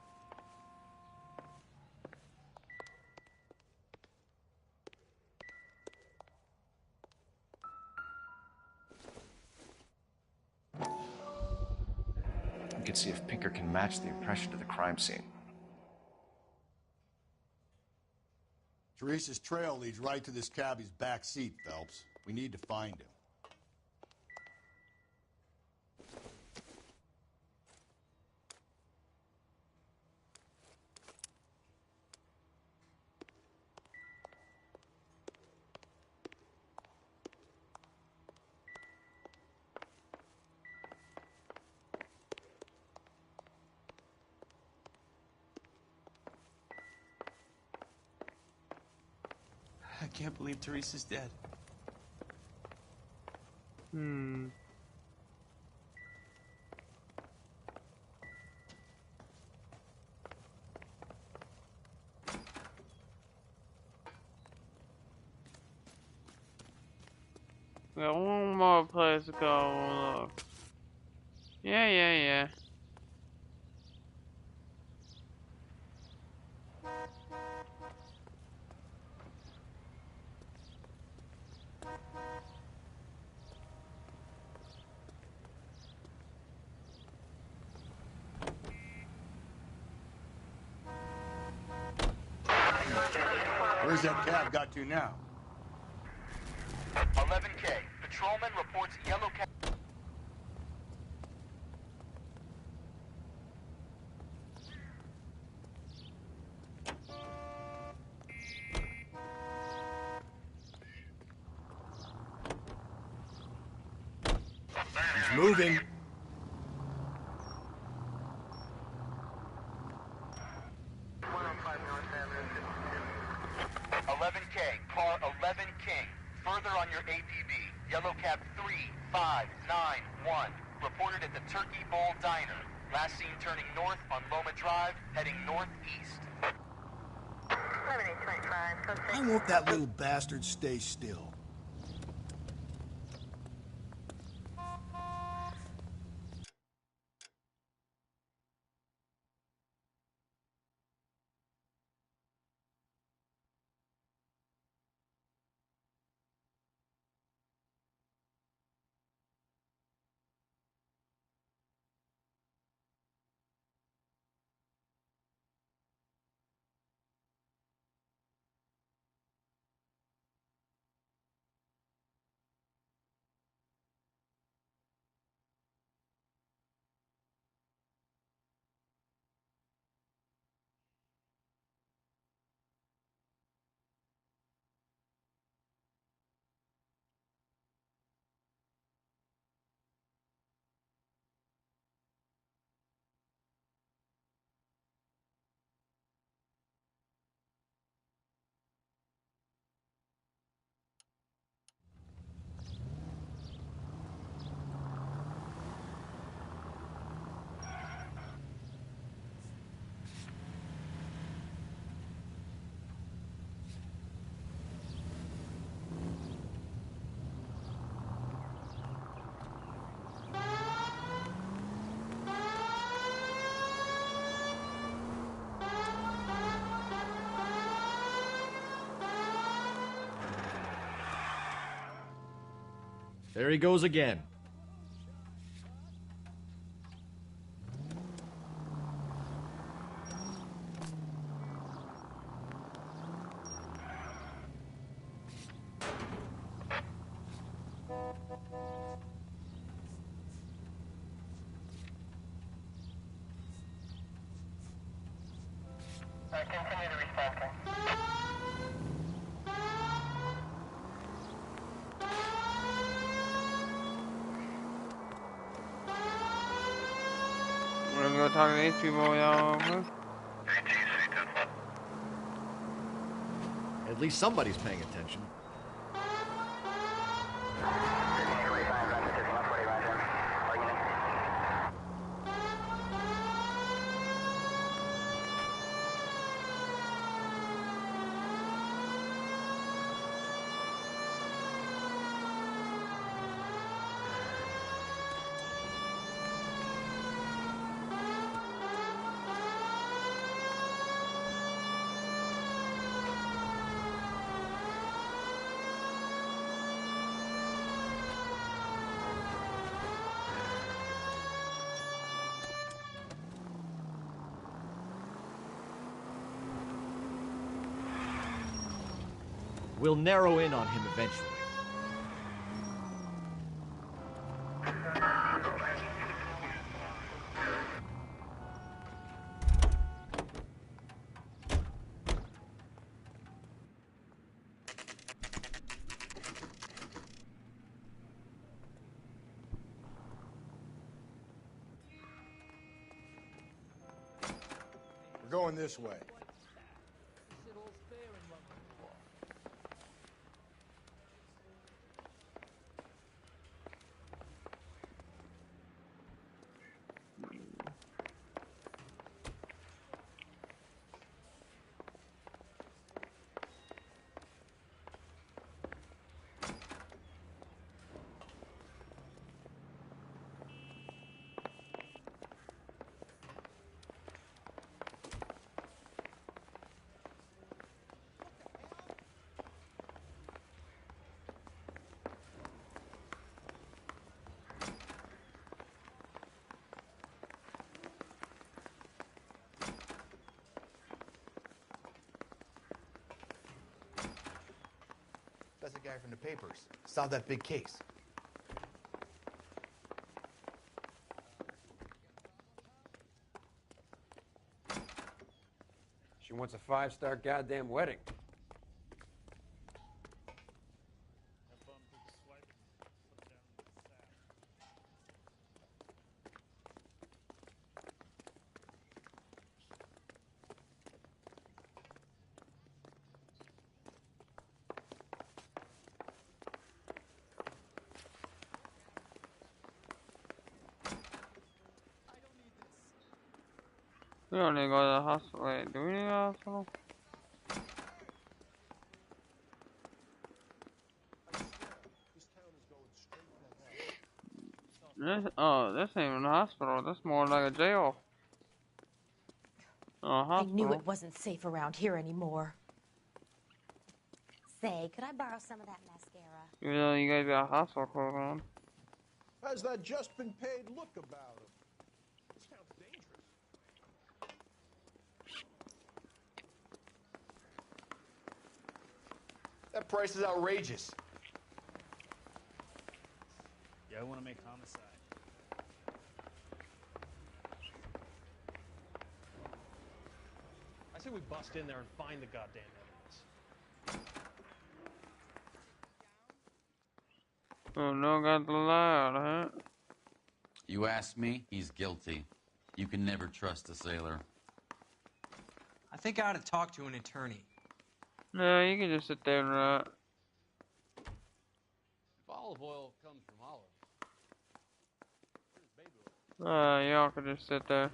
We could see if Pinker can match the impression to the crime scene. Teresa's trail leads right to this cabbie's back seat, Phelps. We need to find him. I can't believe Teresa's dead. Hmm. We got one more place to go. Look. Yeah. Where's that cab got to now? 11K. Patrolman reports yellow cab. He's moving. Car 11 King. Further on your APB. Yellow cab 3591. Reported at the Turkey Bowl Diner. Last seen turning north on Loma Drive, heading northeast. I want that little bastard stay still. There he goes again. Continue to respond. We're go talk to these people, y'all. At least somebody's paying attention. We'll narrow in on him eventually. We're going this way. That's the guy from the papers. Solved that big case. She wants a 5-star goddamn wedding. We don't need to go to the hospital. Wait, do we need to go to the hospital? This ain't even a hospital. This is more like a jail. I Hospital. knew it wasn't safe around here anymore. Say, could I borrow some of that mascara? Even though you guys got hospital clothes on. How's that just been paid look about him? Sounds dangerous. That price is outrageous. Yeah, I want to make homicide. I say we bust in there and find the goddamn evidence. Oh no, got the loud, huh? You ask me, he's guilty. You can never trust a sailor. I think I ought to talk to an attorney. No, you can just sit there and write. If olive oil comes from olives, Y'all can just sit there.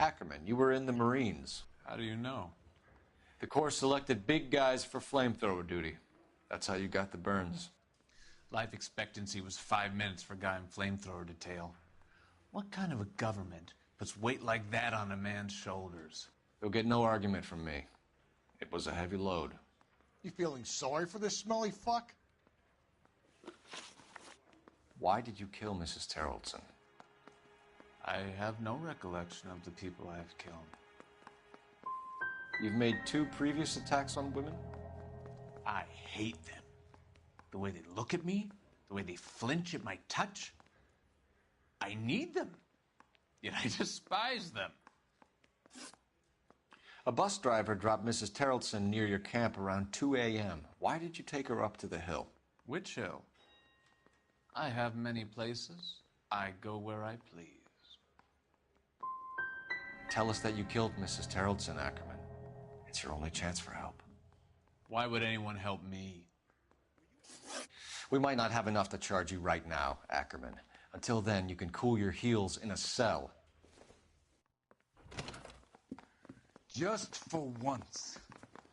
Ackerman, you were in the Marines. How do you know? The Corps selected big guys for flamethrower duty. That's how you got the burns. Life expectancy was 5 minutes for a guy in flamethrower detail. What kind of a government puts weight like that on a man's shoulders? You'll get no argument from me. It was a heavy load. You feeling sorry for this smelly fuck? Why did you kill Mrs. Terrelson? I have no recollection of the people I have killed. You've made 2 previous attacks on women? I hate them. The way they look at me, the way they flinch at my touch. I need them, yet I despise them. A bus driver dropped Mrs. Terrelson near your camp around 2 a.m. Why did you take her up to the hill? Which hill? I have many places. I go where I please. Tell us that you killed Mrs. Terrelson, Ackerman. It's your only chance for help. Why would anyone help me? We might not have enough to charge you right now, Ackerman. Until then, you can cool your heels in a cell. Just for once,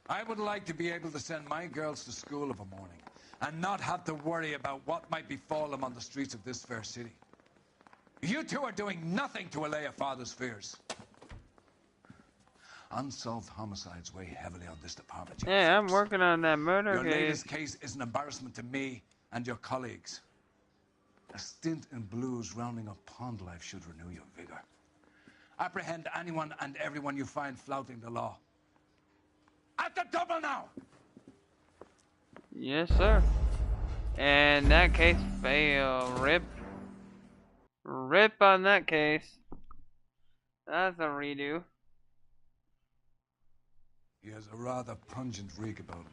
I would like to be able to send my girls to school of a morning and not have to worry about what might befall them on the streets of this fair city. You two are doing nothing to allay a father's fears. Unsolved homicides weigh heavily on this department. Yeah, I'm working on that murder Your case. latest case is an embarrassment to me and your colleagues. A stint in blues rounding up pond life should renew your vigor. Apprehend anyone and everyone you find flouting the law. At the double now! Yes, sir. And that case failed. Rip. Rip on that case. That's a redo. He has a rather pungent reek about him.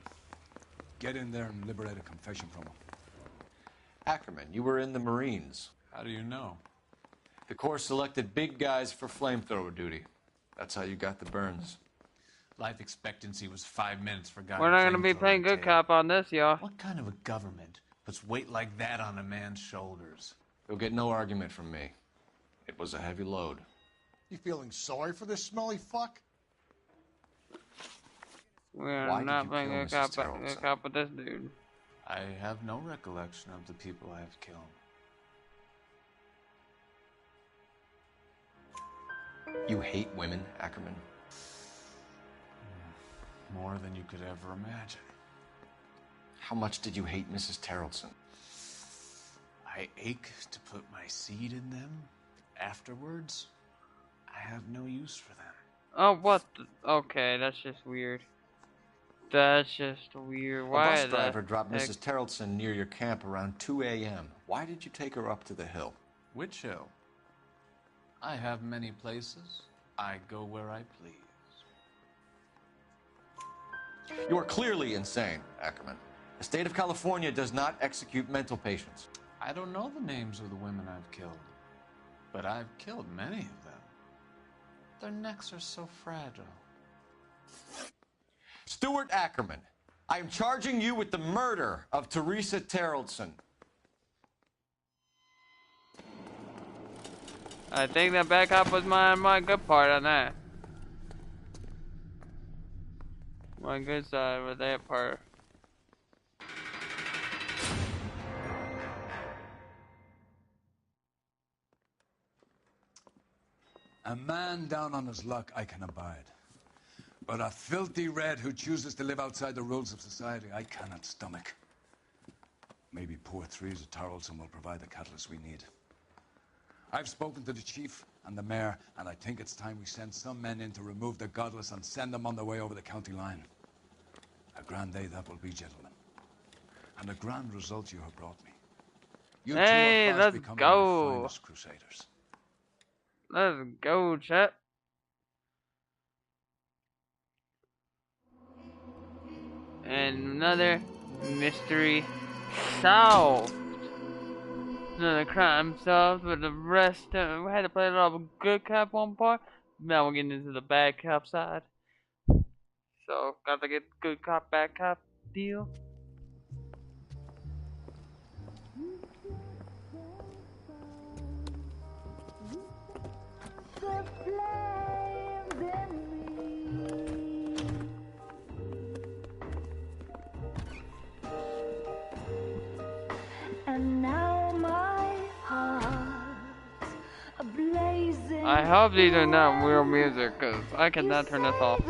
Get in there and liberate a confession from him. Ackerman, you were in the Marines. How do you know? The Corps selected big guys for flamethrower duty. That's how you got the burns. Life expectancy was 5 minutes for guys. We're not gonna be playing good cop on this, y'all. What kind of a government puts weight like that on a man's shoulders? You'll get no argument from me. It was a heavy load. You feeling sorry for this smelly fuck? We're not playing good cop with this dude. I have no recollection of the people I have killed. You hate women, Ackerman? More than you could ever imagine. How much did you hate Mrs. Terrelson? I ache to put my seed in them. Afterwards, I have no use for them. Oh, what? Okay, that's just weird. That's just weird. Why? A bus driver dropped Mrs. Terrelson near your camp around 2 a.m. Why did you take her up to the hill? Which hill? I have many places. I go where I please. You are clearly insane, Ackerman. The state of California does not execute mental patients. I don't know the names of the women I've killed, but I've killed many of them. Their necks are so fragile. Stuart Ackerman, I am charging you with the murder of Teresa Terrelson. I think that back up was my good part on that. My good side with that part. A man down on his luck I can abide. But a filthy red who chooses to live outside the rules of society, I cannot stomach. Maybe poor Teresa Terrelson will provide the catalyst we need. I've spoken to the chief and the mayor, and I think it's time we send some men in to remove the godless and send them on their way over the county line. A grand day that will be, gentlemen. And a grand result you have brought me. You hey, two are let's becoming go. my finest crusaders. Let's go, chat. And another mystery solved. Another crime solved, but the rest we had to play a lot of good cop one part. Now we're getting into the bad cop side. So got to get good cop, bad cop deal. And now my heart's blazing. I hope these are not real music, cause I cannot turn this off.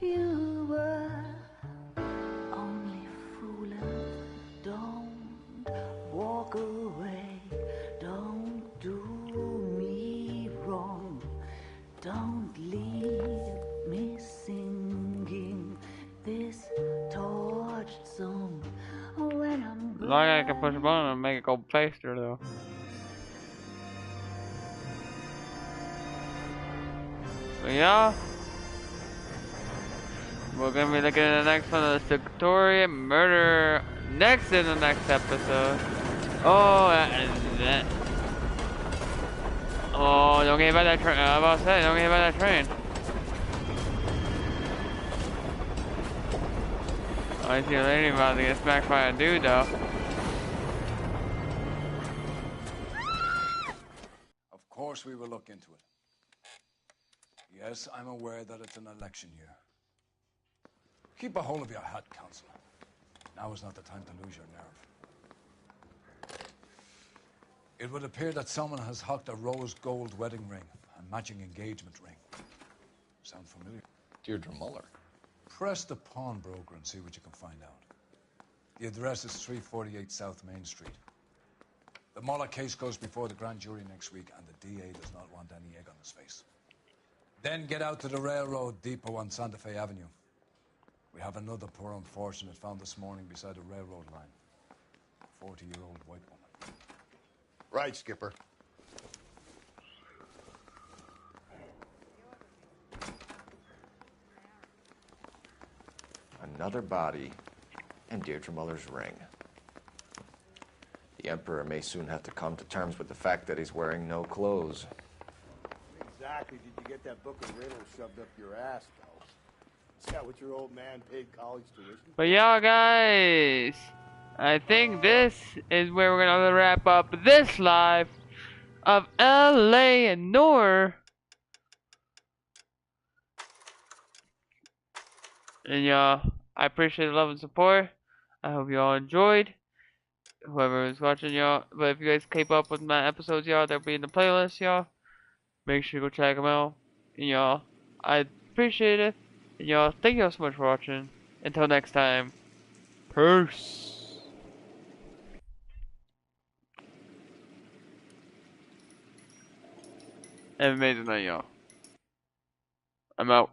You were only fooling. Don't walk away. Don't do me wrong. Don't leave me singing this torched song when I'm Like I can push a button and make it go faster though. But yeah, We're gonna be looking at the next one of the Victoria murder next in the next episode. Oh, that. Oh, don't get hit by that train. I was about to say, don't get hit by that train. I see a lady about to get smacked by a dude though. Of course we will look into it. Yes, I'm aware that it's an election year. Keep a hold of your hat, Counselor. Now is not the time to lose your nerve. It would appear that someone has hocked a rose gold wedding ring and matching engagement ring. Sound familiar? Deirdre Muller. Press the pawnbroker and see what you can find out. The address is 348 South Main Street. The Muller case goes before the grand jury next week, and the DA does not want any egg on his face. Then get out to the railroad depot on Santa Fe Avenue. We have another poor unfortunate found this morning beside a railroad line. A 40-year-old white woman. Right, Skipper. Another body and Deirdre Muller's ring. The Emperor may soon have to come to terms with the fact that he's wearing no clothes. Exactly did you get that book of riddles shoved up your ass, though? Is that what your old man paid college tuition? But y'all guys, I think this is where we're gonna wrap up this live of L.A Noire. And y'all, I appreciate the love and support. I hope y'all enjoyed. Whoever is watching y'all. But if you guys keep up with my episodes, y'all, they'll be in the playlist, y'all. Make sure you go check them out. And y'all, I appreciate it. And y'all, thank y'all so much for watching. Until next time, peace. Have an amazing night, y'all. I'm out.